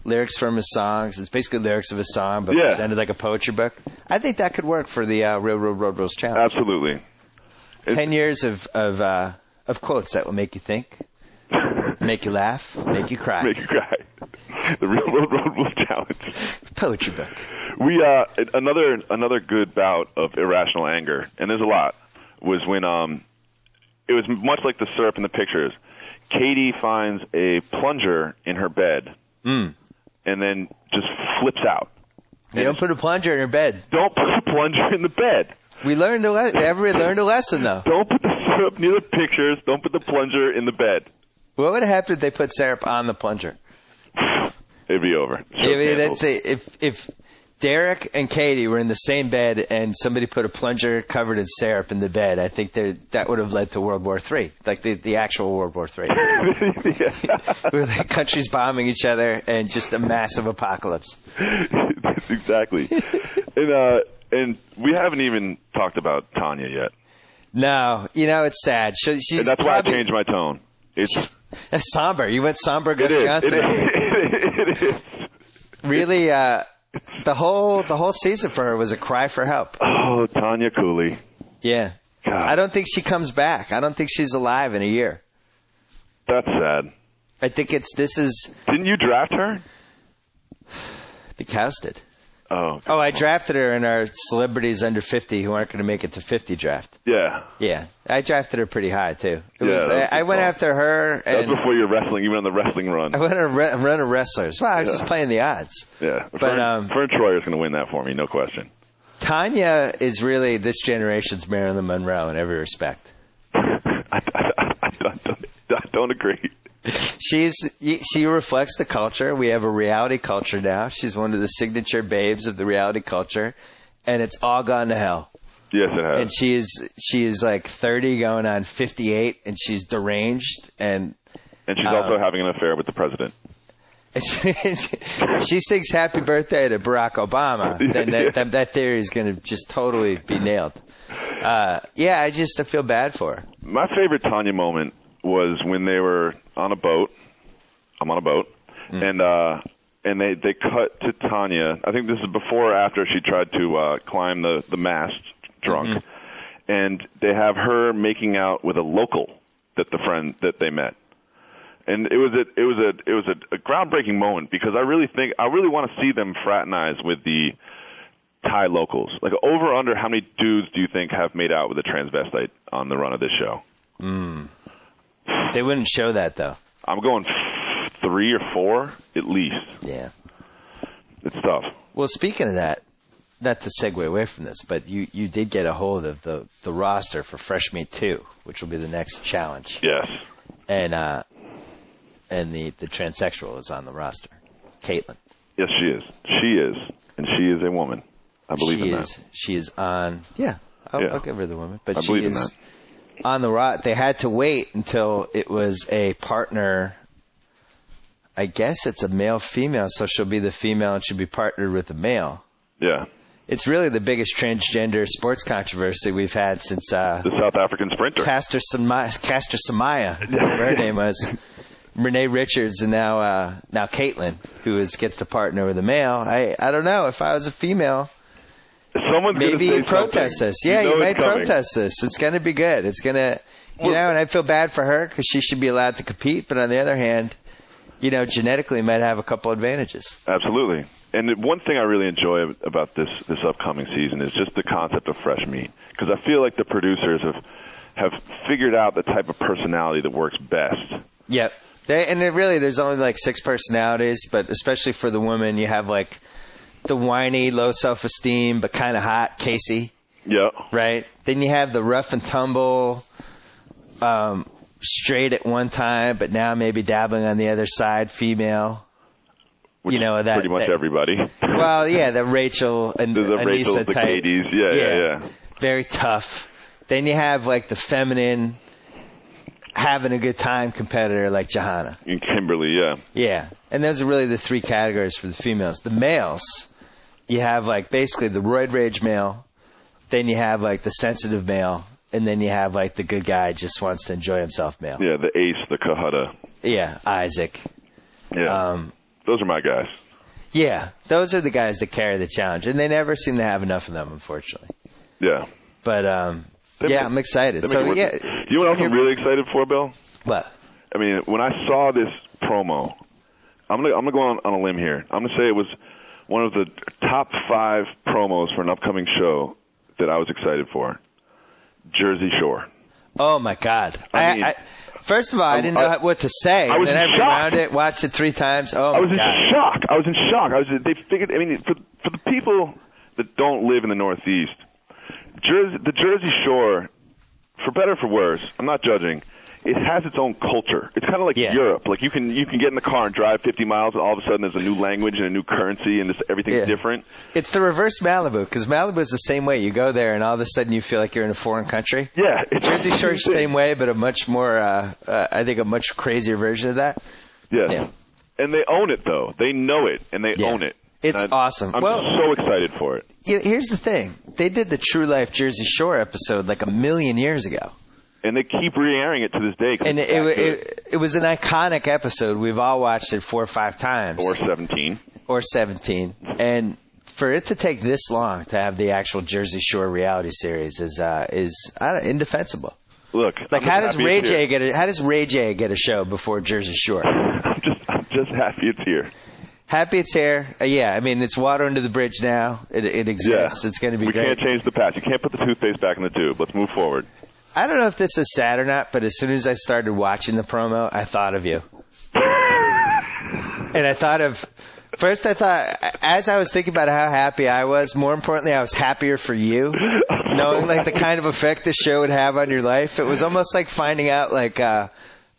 lyrics from his songs. It's basically lyrics of his song, but presented like a poetry book. I think that could work for the Railroad Road Rules Challenge. Absolutely. 10 years of quotes that will make you think, make you laugh, make you cry. Make you cry. The Railroad Road Rules Challenge. Poetry book. We another good bout of irrational anger, and there's a lot, was when it was much like the syrup in the pictures. Katie finds a plunger in her bed, and then just flips out. They don't put a plunger in her bed. Don't put a plunger in the bed. Everybody learned a lesson, though. Don't put the syrup near the pictures. Don't put the plunger in the bed. What would happen if they put syrup on the plunger? It'd be over. If Derek and Katie were in the same bed and somebody put a plunger covered in syrup in the bed, I think that would have led to World War III, like the actual World War III. Where the countries bombing each other and just a massive apocalypse. Exactly. And we haven't even talked about Tanya yet. No, it's sad. And that's why I changed my tone. It's somber. You went somber, Gus Johnson. It is. Really, the whole season for her was a cry for help. Oh, Tanya Cooley. Yeah. God. I don't think she comes back. I don't think she's alive in a year. That's sad. I think Didn't you draft her? The Cows did. Oh. Oh, I drafted her in our celebrities under 50 who aren't going to make it to 50 draft. Yeah. Yeah. I drafted her pretty high, too. I went after her. And that was before your wrestling. You went on the wrestling run. I went on a run of wrestlers. Well, I was just playing the odds. Yeah. But Fern Troyer is going to win that for me, no question. Tanya is really this generation's Marilyn Monroe in every respect. I don't agree. She reflects the culture. We have a reality culture now. She's one of the signature babes of the reality culture, and it's all gone to hell. Yes, it has. And she is like 30 going on 58, and she's deranged. And she's also having an affair with the president. If she sings happy birthday to Barack Obama, then that theory is going to just totally be nailed. I feel bad for her. My favorite Tanya moment was when they were on a boat. I'm on a boat. And they cut to Tanya. I think this is before or after she tried to climb the mast drunk. And they have her making out with a local that they met. And it was a groundbreaking moment because I really want to see them fraternize with the Thai locals. Like, over under, how many dudes do you think have made out with a transvestite on the run of this show? They wouldn't show that, though. I'm going 3 or 4 at least. Yeah. It's tough. Well, speaking of that, not to segue away from this, but you did get a hold of the roster for Fresh Meat 2, which will be the next challenge. Yes. And the transsexual is on the roster, Caitlin. Yes, she is. And she is a woman. I believe in that. She is on. Yeah, I'll give her the woman, but she is on the roster. They had to wait until it was a partner. I guess it's a male-female, so she'll be the female and she'll be partnered with the male. Yeah. It's really the biggest transgender sports controversy we've had since the South African sprinter, Caster Semenya, her name was. Renee Richards and now Caitlin, who gets to partner with a male. I don't know. If I was a female, someone's maybe protest something. this. Yeah, you might protest this. It's going to be good. It's going to, and I feel bad for her because she should be allowed to compete. But on the other hand, genetically might have a couple advantages. Absolutely. And one thing I really enjoy about this upcoming season is just the concept of fresh meat, because I feel like the producers have figured out the type of personality that works best. Yep. There's only like 6 personalities, but especially for the women, you have like the whiny, low self-esteem, but kind of hot Casey. Yeah. Right? Then you have the rough and tumble, straight at one time, but now maybe dabbling on the other side, female. Which pretty much everybody. Well, yeah, the Rachel and the Anissa Rachel, the type. Katies. Yeah. Very tough. Then you have like the feminine, having a good time competitor like Johanna. And Kimberly, yeah. Yeah. And those are really the 3 categories for the females. The males, you have like basically the roid rage male, then you have like the sensitive male, and then you have like the good guy just wants to enjoy himself male. Yeah, the ace, the Kahutta. Yeah, Isaac. Yeah. Those are my guys. Yeah, those are the guys that carry the challenge, and they never seem to have enough of them, unfortunately. Yeah. But, I'm excited. So, yeah. You know what else I'm really excited for, Bill? What? I mean, when I saw this promo, I'm gonna go on a limb here. I'm gonna say it was one of the top 5 promos for an upcoming show that I was excited for. Jersey Shore. Oh my God! First of all, I didn't know what to say. I was and then in I shock. Rewound it, watched it 3 times. Oh I was my God! I was in shock. They figured. I mean, for the people that don't live in the Northeast, the Jersey Shore, for better or for worse, I'm not judging. It has its own culture. It's kind of like Europe. Like you can get in the car and drive 50 miles, and all of a sudden there's a new language and a new currency, and everything's different. It's the reverse Malibu, because Malibu is the same way. You go there, and all of a sudden you feel like you're in a foreign country. Yeah, Jersey Shore is the same way, but a much more, I think, a much crazier version of that. Yes. Yeah. And they own it, though. They know it, and they own it. It's awesome. I'm so excited for it. Here's the thing. They did the True Life Jersey Shore episode like 1,000,000 years ago. And they keep re-airing it to this day. And it was an iconic episode. We've all watched it 4 or 5 times. Or 17. And for it to take this long to have the actual Jersey Shore reality series is indefensible. Look, like how does Ray J get a show before Jersey Shore? I'm just happy it's here. Happy it's here. I mean, it's water under the bridge now. It exists. Yeah. It's going to be great. We can't change the past. You can't put the toothpaste back in the tube. Let's move forward. I don't know if this is sad or not, but as soon as I started watching the promo, I thought of you. And as I was thinking about how happy I was, more importantly, I was happier for you, knowing like the kind of effect this show would have on your life. It was almost like finding out like a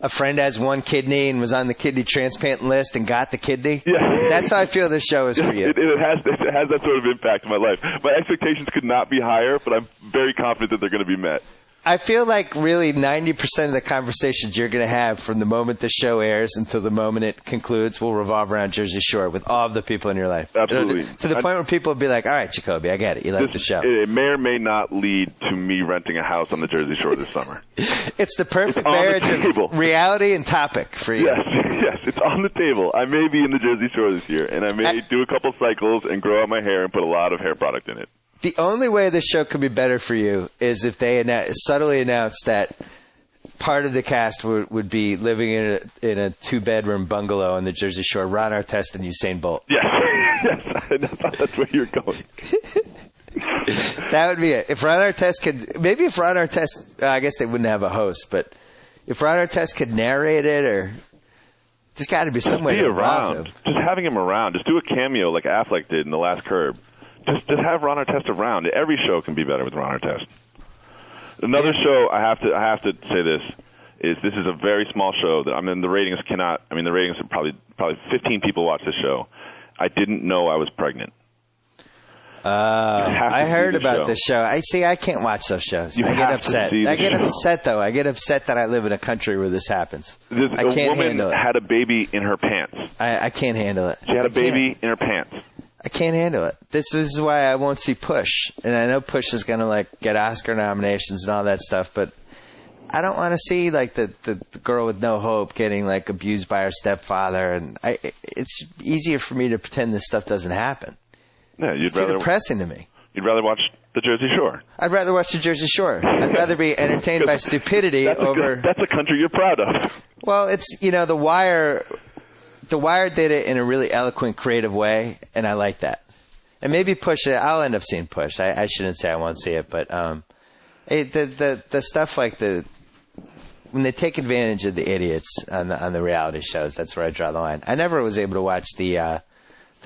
friend has 1 kidney and was on the kidney transplant list and got the kidney. Yeah. That's how I feel this show is for you. It has that sort of impact in my life. My expectations could not be higher, but I'm very confident that they're going to be met. I feel like really 90% of the conversations you're going to have from the moment the show airs until the moment it concludes will revolve around Jersey Shore with all of the people in your life. Absolutely. To the point where people will be like, all right, Jacoby, I get it. You like the show. It may or may not lead to me renting a house on the Jersey Shore this summer. It's the perfect marriage of reality and topic for you. Yes, it's on the table. I may be in the Jersey Shore this year, and I may do a couple cycles and grow out my hair and put a lot of hair product in it. The only way this show could be better for you is if they subtly announced that part of the cast would be living in a 2-bedroom bungalow on the Jersey Shore. Ron Artest and Usain Bolt. Yes, I thought that's where you're going. That would be it. If Ron Artest, I guess they wouldn't have a host, but if Ron Artest could narrate it, or there's got to be some way to around. Just having him around. Just do a cameo like Affleck did in The Last Curb. Just have Ron Artest around. Every show can be better with Ron Artest. Another show I have to say this is a very small show that the ratings are probably 15 people watch this show. I didn't know I was pregnant. I heard about this show. I can't watch those shows. I get upset. I get upset though. I get upset that I live in a country where this happens. I can't handle it. A woman had a baby in her pants. I can't handle it. She had a baby in her pants. I can't handle it. This is why I won't see Push. And I know Push is going to get Oscar nominations and all that stuff, but I don't want to see the girl with no hope getting abused by her stepfather, and it's easier for me to pretend this stuff doesn't happen. Yeah, it's too depressing to me. You'd rather watch the Jersey Shore. I'd rather watch the Jersey Shore. I'd rather be entertained by stupidity that's a country you're proud of. Well, it's The Wire. The Wire did it in a really eloquent, creative way, and I like that. And maybe Push, I'll end up seeing Push. I shouldn't say I won't see it, but the stuff when they take advantage of the idiots on the reality shows, that's where I draw the line. I never was able to watch the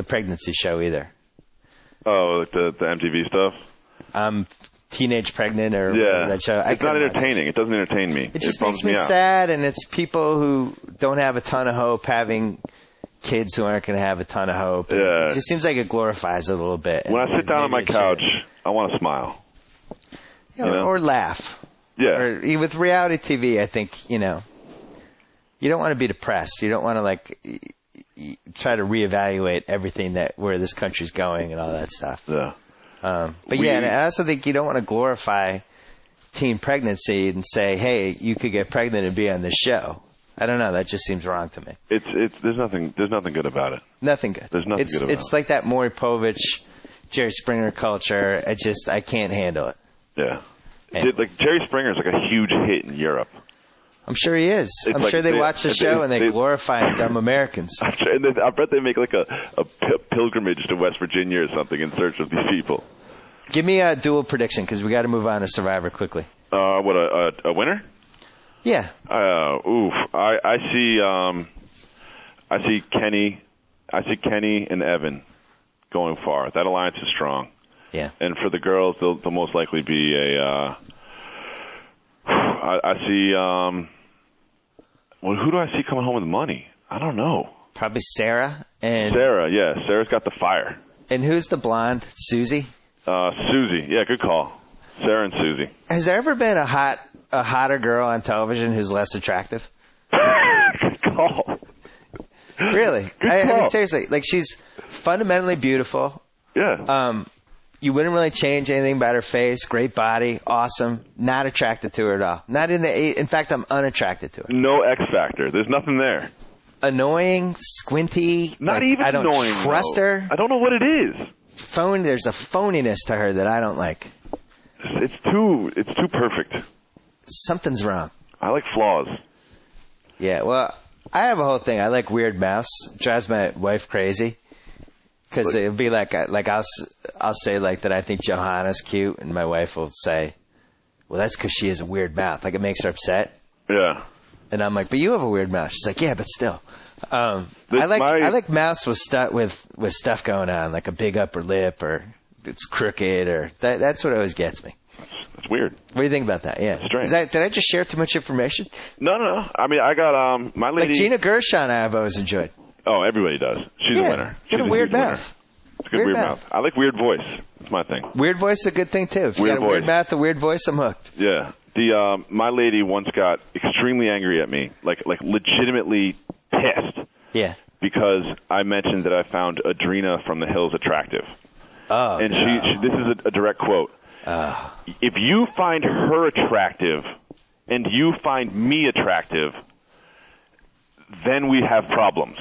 pregnancy show either. Oh, the MTV stuff? Teenage Pregnant or that show. It's not entertaining. It doesn't entertain me. It just makes me sad, and it's people who don't have a ton of hope having kids who aren't going to have a ton of hope. Yeah. It just seems like it glorifies it a little bit. When I sit down on my couch, I want to smile. Or laugh. Yeah. Or with reality TV, I think, you don't want to be depressed. You don't want to try to reevaluate everything where this country's going and all that stuff. Yeah. But and I also think you don't want to glorify teen pregnancy and say, hey, you could get pregnant and be on this show. I don't know. That just seems wrong to me. There's nothing good about it. Nothing good. There's nothing good about it. It's like that Maury Povich, Jerry Springer culture. I can't handle it. Yeah. And Like Jerry Springer's like a huge hit in Europe. I'm sure he is. I'm sure they watch the show and they glorify dumb Americans. I bet they make like a pilgrimage to West Virginia or something in search of these people. Give me a duel prediction because we got to move on to Survivor quickly. What a winner? Yeah. I see Kenny and Evan going far. That alliance is strong. Yeah. And for the girls, they'll most likely be I see. Who do I see coming home with money? I don't know. Probably Sarah. Yeah. Sarah's got the fire. And who's the blonde? Susie? Susie. Yeah, good call. Sarah and Susie. Has there ever been a hotter girl on television who's less attractive? Good call. Really? Good call. I mean, seriously. Like, she's fundamentally beautiful. Yeah. You wouldn't really change anything about her face. Great body. Awesome. Not attracted to her at all. In fact, I'm unattracted to her. No X factor. There's nothing there. Annoying, squinty. Not even I don't annoying. Trust her. I don't know what it is. There's a phoniness to her that I don't like. It's too perfect. Something's wrong. I like flaws. Yeah, well, I have a whole thing. I like weird mouths. It drives my wife crazy. Because it'd be like I'll say like that I think Johanna's cute, and my wife will say, well, that's because she has a weird mouth. Like, it makes her upset. Yeah. And I'm like, but you have a weird mouth. She's like, yeah, but still. I like mouths with stuff going on, like a big upper lip, or it's crooked, or that's what always gets me. That's weird. What do you think about that? Yeah. Strange. Did I just share too much information? No. I mean, I got my lady. Like Gina Gershon, I've always enjoyed. Oh, everybody does. She's a winner. She's got a weird mouth. It's a good weird mouth. I like weird voice. That's my thing. Weird voice is a good thing, too. If you got a weird mouth, a weird voice, I'm hooked. Yeah. My lady once got extremely angry at me, like legitimately pissed. Yeah. Because I mentioned that I found Adrena from the Hills attractive. Oh, and this is a direct quote. If you find her attractive and you find me attractive, then we have problems.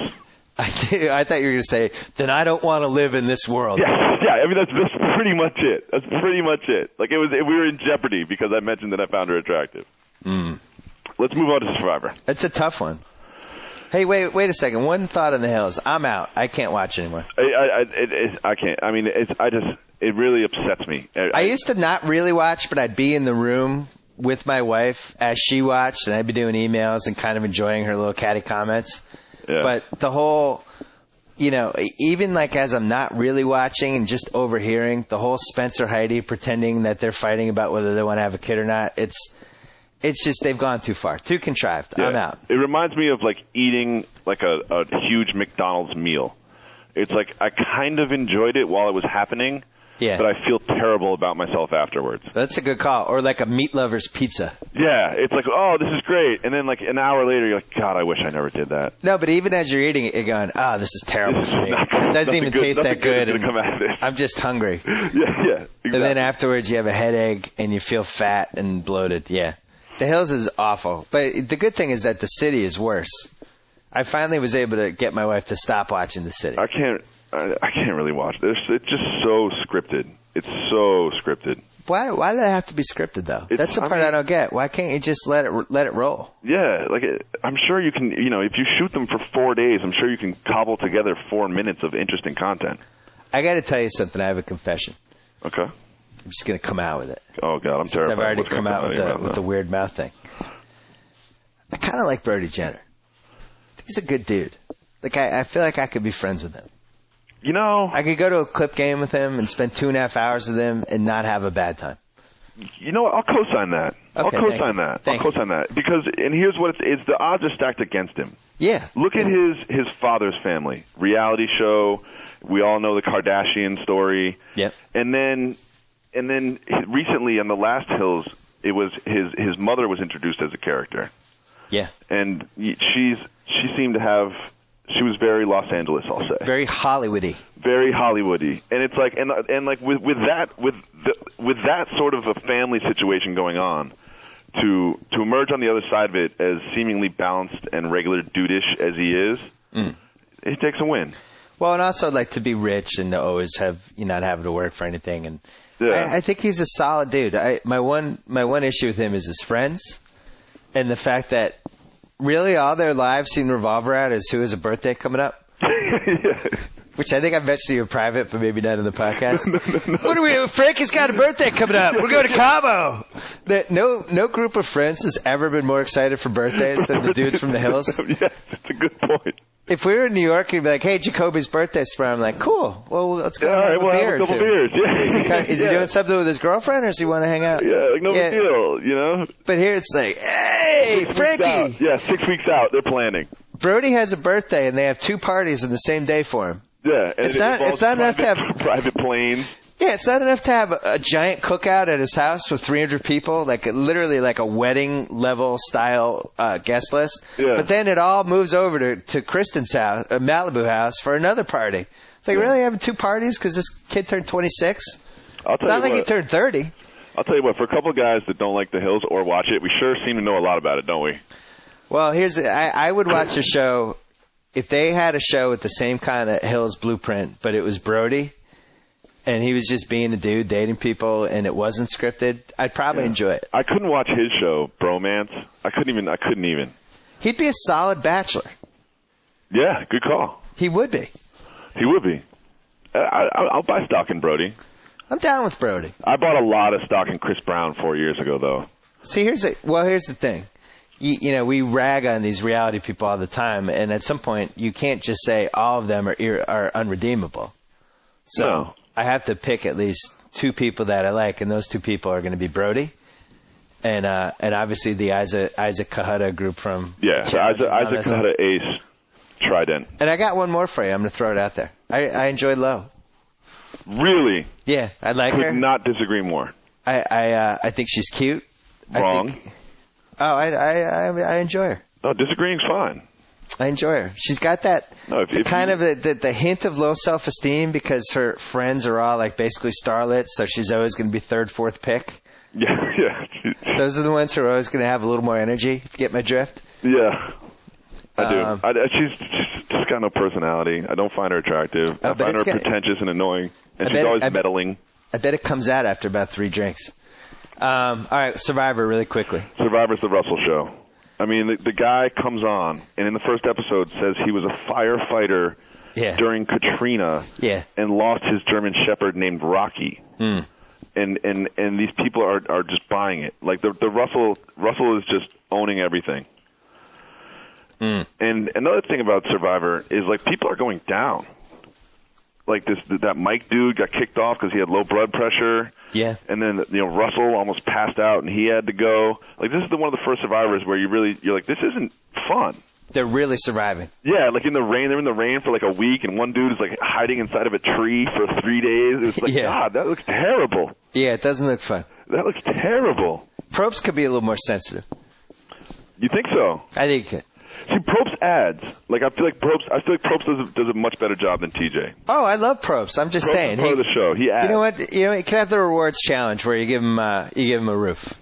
I thought you were going to say, then I don't want to live in this world. Yeah. I mean, that's pretty much it. That's pretty much it. Like, we were in jeopardy because I mentioned that I found her attractive. Let's move on to Survivor. It's a tough one. Hey, wait a second. One thought on the Hills. I'm out. I can't watch anymore. I can't. I mean, it really upsets me. I used to not really watch, but I'd be in the room with my wife as she watched, and I'd be doing emails and kind of enjoying her little catty comments. Yeah. But the whole, even like as I'm not really watching and just overhearing the whole Spencer Heidi pretending that they're fighting about whether they want to have a kid or not, it's just they've gone too far, too contrived. Yeah. I'm out. It reminds me of like eating like a huge McDonald's meal. It's like I kind of enjoyed it while it was happening. Yeah. But I feel terrible about myself afterwards. That's a good call. Or like a meat lover's pizza. Yeah. It's like, oh, this is great. And then like an hour later, you're like, God, I wish I never did that. No, but even as you're eating it, you're going, oh, this is terrible for me. It doesn't even taste that good. And I'm just hungry. Yeah, exactly. And then afterwards, you have a headache and you feel fat and bloated. Yeah. The Hills is awful. But the good thing is that the city is worse. I finally was able to get my wife to stop watching the city. I can't really watch this. It's just so scripted. It's so scripted. Why does that have to be scripted, though? That's the part I don't get. Why can't you just let it roll? Yeah, I'm sure you can, if you shoot them for 4 days, I'm sure you can cobble together 4 minutes of interesting content. I got to tell you something. I have a confession. Okay. I'm just going to come out with it. Oh, God, I'm terrified. Since I've already come out with the weird mouth thing. I kind of like Brody Jenner. I think he's a good dude. Like, I feel like I could be friends with him. I could go to a clip game with him and spend 2.5 hours with him and not have a bad time. You know what? I'll co-sign that. Okay, I'll co-sign that. Because, and here's what it's the odds are stacked against him. Yeah. Look at his father's family. Reality show. We all know the Kardashian story. Yep. And then recently on the last Hills, it was his mother was introduced as a character. Yeah. And she seemed to have... She was very Los Angeles, I'll say. Very Hollywoody. Very Hollywoody, and it's like, and like with that sort of a family situation going on, to emerge on the other side of it as seemingly balanced and regular dude-ish as he is, he takes a win. Well, and also like to be rich and to always have not having to work for anything, and I think he's a solid dude. My one issue with him is his friends, and the fact that really all their lives seem to revolve around is who has a birthday coming up. Yeah. Which I think I mentioned to you in private, but maybe not in the podcast. No. What do we? Frankie's got a birthday coming up. We're going to Cabo. No group of friends has ever been more excited for birthdays than the dudes from the hills. Yeah, that's a good point. If we were in New York, you'd be like, "Hey, Jacoby's birthday's tomorrow." I'm like, "Cool. Well, let's go have a beer have a couple beers." Yeah. Is he doing something with his girlfriend, or does he want to hang out? Yeah, like no big deal, But here it's like, "Hey, Frankie." Yeah, 6 weeks out, they're planning. Brody has a birthday, and they have 2 parties in the same day for him. Yeah, and it's not enough to have private plane. Yeah, it's not enough to have a giant cookout at his house with 300 people, literally like a wedding level style guest list. Yeah. But then it all moves over to Kristen's house, Malibu house, for another party. It's like, really having 2 parties because this kid turned 26? It's not like he turned 30. I'll tell you what, for a couple of guys that don't like the hills or watch it, we sure seem to know a lot about it, don't we? Well, I would watch a show. If they had a show with the same kind of Hills blueprint, but it was Brody, and he was just being a dude, dating people, and it wasn't scripted, I'd probably enjoy it. I couldn't watch his show, Bromance. I couldn't even. He'd be a solid bachelor. Yeah, good call. He would be. I'll buy stock in Brody. I'm down with Brody. I bought a lot of stock in Chris Brown 4 years ago, though. See, here's the thing. We rag on these reality people all the time, and at some point, you can't just say all of them are unredeemable. So I have to pick at least 2 people that I like, and those 2 people are going to be Brody, and obviously the Isaac Kahutta group from Isaac Kahutta Ace Trident. And I got one more for you. I'm going to throw it out there. I enjoyed Lo. Really? Yeah, I like her. Could not disagree more. I think she's cute. Wrong. I enjoy her. No, disagreeing's fine. I enjoy her. She's got that the hint of low self-esteem because her friends are all like basically starlets, so she's always going to be 3rd, 4th pick. Yeah. Those are the ones who are always going to have a little more energy. If you get my drift? Yeah, I do. She's just got no personality. I don't find her attractive. I find her pretentious and annoying, and she's always meddling. I bet it comes out after about 3 drinks. All right, Survivor, really quickly. Survivor's the Russell show. I mean, the guy comes on, and in the first episode says he was a firefighter during Katrina and lost his German Shepherd named Rocky. And these people are just buying it. Like, the Russell is just owning everything. And another thing about Survivor is, like, people are going down. Like that Mike dude got kicked off because he had low blood pressure. Yeah. And then Russell almost passed out and he had to go. Like, this is one of the first Survivors where you're like, this isn't fun. They're really surviving. Yeah, like in the rain. They're in the rain for like a week, and one dude is like hiding inside of a tree for 3 days. It's like, God, that looks terrible. Yeah, it doesn't look fun. That looks terrible. Probst could be a little more sensitive. You think so? I think he could. See, Probst adds. Like, I feel like Probst does a much better job than TJ. Oh, I love Probst. I'm just saying. Is part of the show. He adds. You know what? You can have the rewards challenge where you give him a roof.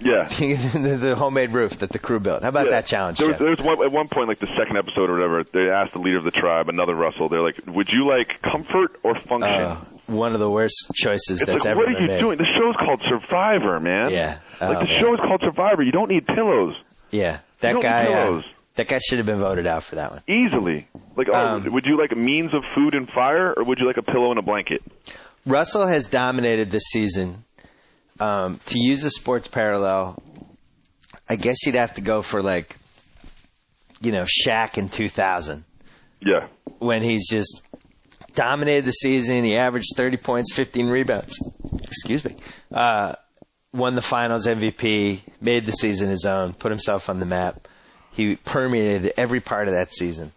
Yeah. The homemade roof that the crew built. How about that challenge? There was at one point, like the second episode or whatever, they asked the leader of the tribe, another Russell, they're like, would you like comfort or function? One of the worst choices that's ever been made. What are you doing? The show's called Survivor, man. Yeah. The show is called Survivor. You don't need pillows. Yeah. That guy should have been voted out for that one. Easily. Like, would you like a means of food and fire, or would you like a pillow and a blanket? Russell has dominated this season. To use a sports parallel, I guess you'd have to go for like, Shaq in 2000. Yeah. When he's just dominated the season. He averaged 30 points, 15 rebounds. Excuse me. Won the finals MVP, made the season his own, put himself on the map. He permeated every part of that season.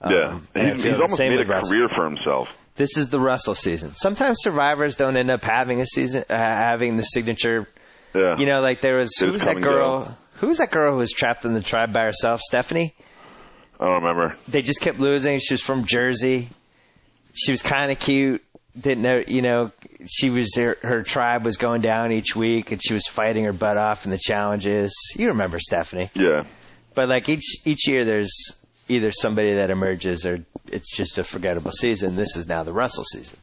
Yeah. He's almost made a career for himself. This is the Russell season. Sometimes survivors don't end up having a season, having the signature. Yeah. Like there was, who was that girl who was trapped in the tribe by herself? Stephanie? I don't remember. They just kept losing. She was from Jersey. she was kind of cute. Didn't know, she was her tribe was going down each week, and she was fighting her butt off in the challenges. You remember Stephanie? Yeah. But like each year, there's either somebody that emerges, or it's just a forgettable season. This is now the Russell season.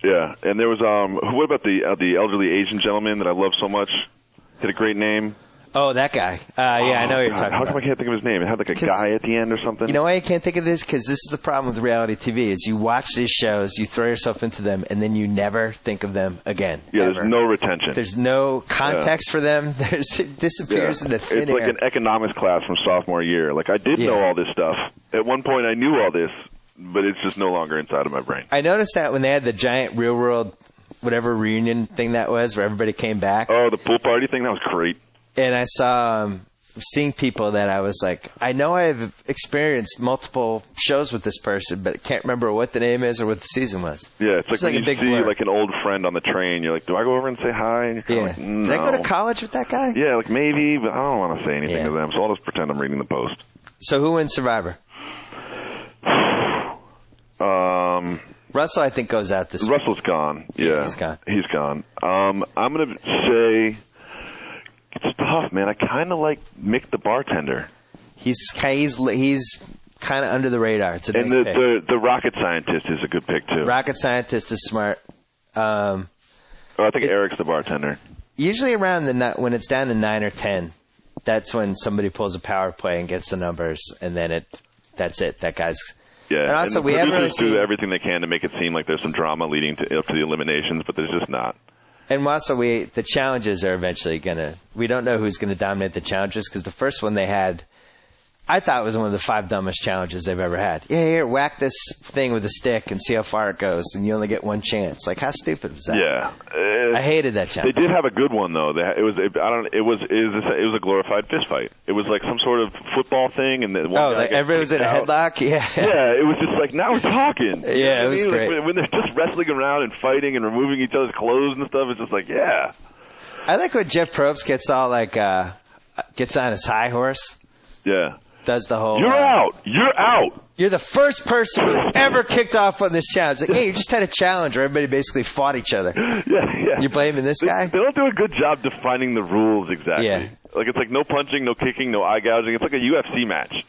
Yeah, and there was what about the elderly Asian gentleman that I love so much? He had a great name. Oh, that guy. Yeah, I know what you're talking about. How come I can't think of his name? It had like a guy at the end or something. You know why you can't think of this? Because this is the problem with reality TV: is you watch these shows, you throw yourself into them, and then you never think of them again. Yeah, ever. There's no retention. There's no context for them. It disappears into thin It's air. like an economics class from sophomore year. Like, I did know all this stuff. At one point, I knew all this, but it's just no longer inside of my brain. I noticed that when they had the giant real world, whatever reunion thing that was, where everybody came back. Oh, the pool party thing? That was great. And I saw, seeing people that I was like, I know I've experienced multiple shows with this person, but I can't remember what the name is or what the season was. Yeah, it's like when a big you see blur. like an old friend on the train, you're like, do I go over and say hi? And you're like, no. Did I go to college with that guy? Yeah, like maybe, but I don't want to say anything to them, so I'll just pretend I'm reading the Post. So who wins Survivor? Russell, I think, goes out this week. Russell's gone. Yeah, he's gone. He's gone. I'm going to say it's tough, man. I kind of like Mick the bartender. He's kind of under the radar. It's a nice pick. The rocket scientist is a good pick too. Rocket scientist is smart. I think Eric's the bartender. Usually around when it's down to 9 or 10, that's when somebody pulls a power play and gets the numbers, and then that's it. That guy's. Yeah, and also and we haven't really do everything they can to make it seem like there's some drama leading up to the eliminations, but there's just not. And also, the challenges are eventually we don't know who's going to dominate the challenges, because the first one they had, I thought was one of the 5 dumbest challenges they've ever had. Yeah, here, whack this thing with a stick and see how far it goes, and you only get one chance. Like, how stupid was that? Yeah. I hated that challenge. They did have a good one though. It was a glorified fist fight. It was like some sort of football thing, and everybody was in a headlock. Yeah, it was just like, now we're talking. Yeah, it was great. Like, when they're just wrestling around and fighting and removing each other's clothes and stuff, it's just like, yeah. I like when Jeff Probst gets all gets on his high horse. Yeah. Does the whole... You're out! You're out! You're the first person who ever kicked off on this challenge. Like, hey, you just had a challenge where everybody basically fought each other. Yeah. You blaming this guy? They don't do a good job defining the rules exactly. Yeah. Like, it's like no punching, no kicking, no eye gouging. It's like a UFC match.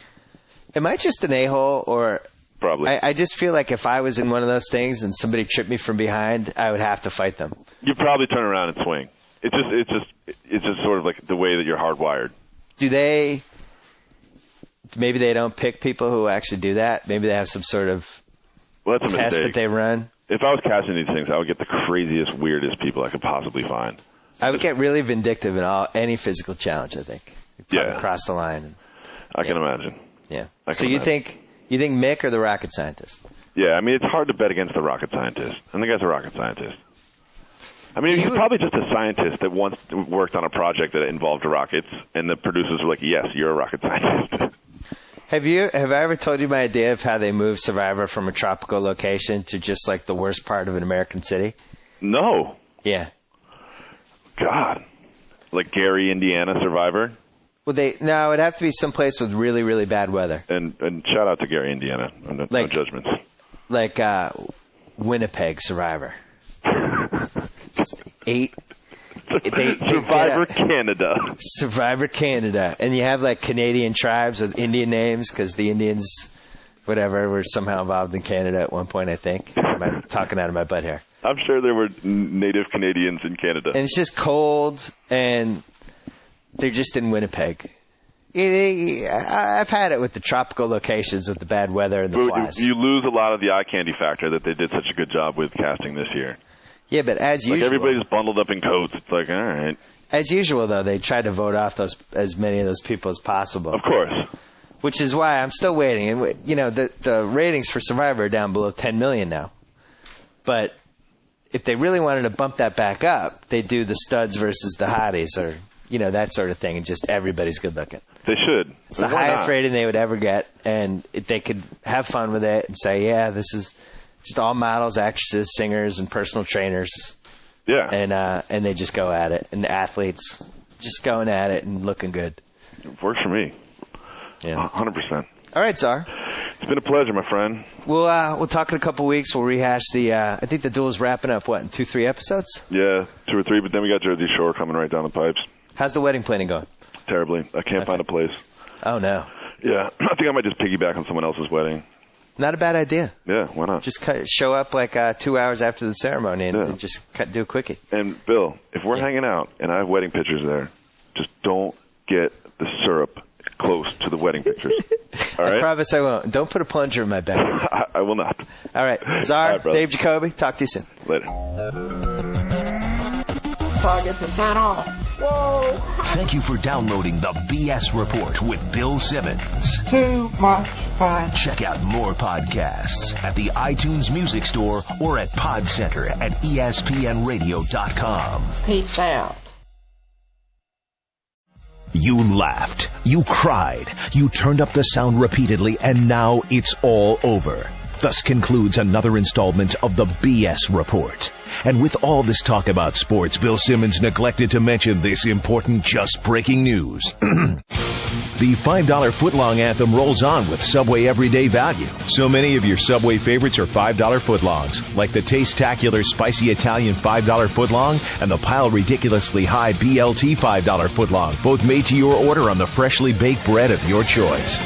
Am I just an a-hole, or... Probably. I just feel like if I was in one of those things and somebody tripped me from behind, I would have to fight them. You'd probably turn around and swing. It's just sort of like the way that you're hardwired. Maybe they don't pick people who actually do that. Maybe they have some sort of test that they run. If I was casting these things, I would get the craziest, weirdest people I could possibly find. I would get really vindictive in any physical challenge, I think. Yeah. Cross the line. I can imagine. Yeah. So you think Mick or the rocket scientist? Yeah, I mean, it's hard to bet against the rocket scientist. And the guy's a rocket scientist. I mean, he's probably just a scientist that once worked on a project that involved rockets, and the producers were like, yes, you're a rocket scientist. Have I ever told you my idea of how they moved Survivor from a tropical location to just like the worst part of an American city? No. Yeah. God. Like Gary, Indiana, Survivor? Well, it'd have to be someplace with really, really bad weather. And shout out to Gary, Indiana. No judgments. Like Winnipeg, Survivor. Survivor Canada. Survivor Canada. And you have like Canadian tribes with Indian names, because the Indians, whatever, were somehow involved in Canada at one point, I think. I'm talking out of my butt here. I'm sure there were native Canadians in Canada. And it's just cold, and they're just in Winnipeg. I've had it with the tropical locations with the bad weather and the flies. You lose a lot of the eye candy factor that they did such a good job with casting this year. Yeah, but as usual, everybody's bundled up in coats. It's like, all right. As usual, though, they tried to vote off as many of those people as possible. Of course. Which is why I'm still waiting. And the ratings for Survivor are down below 10 million now. But if they really wanted to bump that back up, they do the studs versus the hotties, or that sort of thing, and just everybody's good looking. They should. It's the highest rating they would ever get, and they could have fun with it and say, yeah, this is just all models, actresses, singers, and personal trainers. Yeah. And they just go at it. And the athletes just going at it and looking good. It works for me. Yeah. 100%. All right, Czar. It's been a pleasure, my friend. We'll talk in a couple weeks. We'll rehash I think the duel's wrapping up, in 2-3 episodes? Yeah, 2 or 3, but then we got Jersey Shore coming right down the pipes. How's the wedding planning going? Terribly. I can't find a place. Oh, no. Yeah, I think I might just piggyback on someone else's wedding. Not a bad idea. Yeah, why not? Just show up 2 hours after the ceremony and just do a quickie. And, Bill, if we're hanging out and I have wedding pictures there, just don't get the syrup close to the wedding pictures. All right? I promise I won't. Don't put a plunger in my bag. I will not. All right. Czar, All right, Dave Jacoby, talk to you soon. Later. So I get to sign off. Whoa! Thank you for downloading the BS Report with Bill Simmons. Too much fun. Check out more podcasts at the iTunes Music Store or at Podcenter at ESPNRadio.com. Peace out. You laughed. You cried. You turned up the sound repeatedly, and now it's all over. Thus concludes another installment of the BS Report. And with all this talk about sports, Bill Simmons neglected to mention this important just breaking news. The $5 footlong anthem rolls on with Subway Everyday Value. So many of your Subway favorites are $5 footlongs, like the Taste-tacular Spicy Italian $5 footlong and the Pile Ridiculously High BLT $5 footlong, both made to your order on the freshly baked bread of your choice.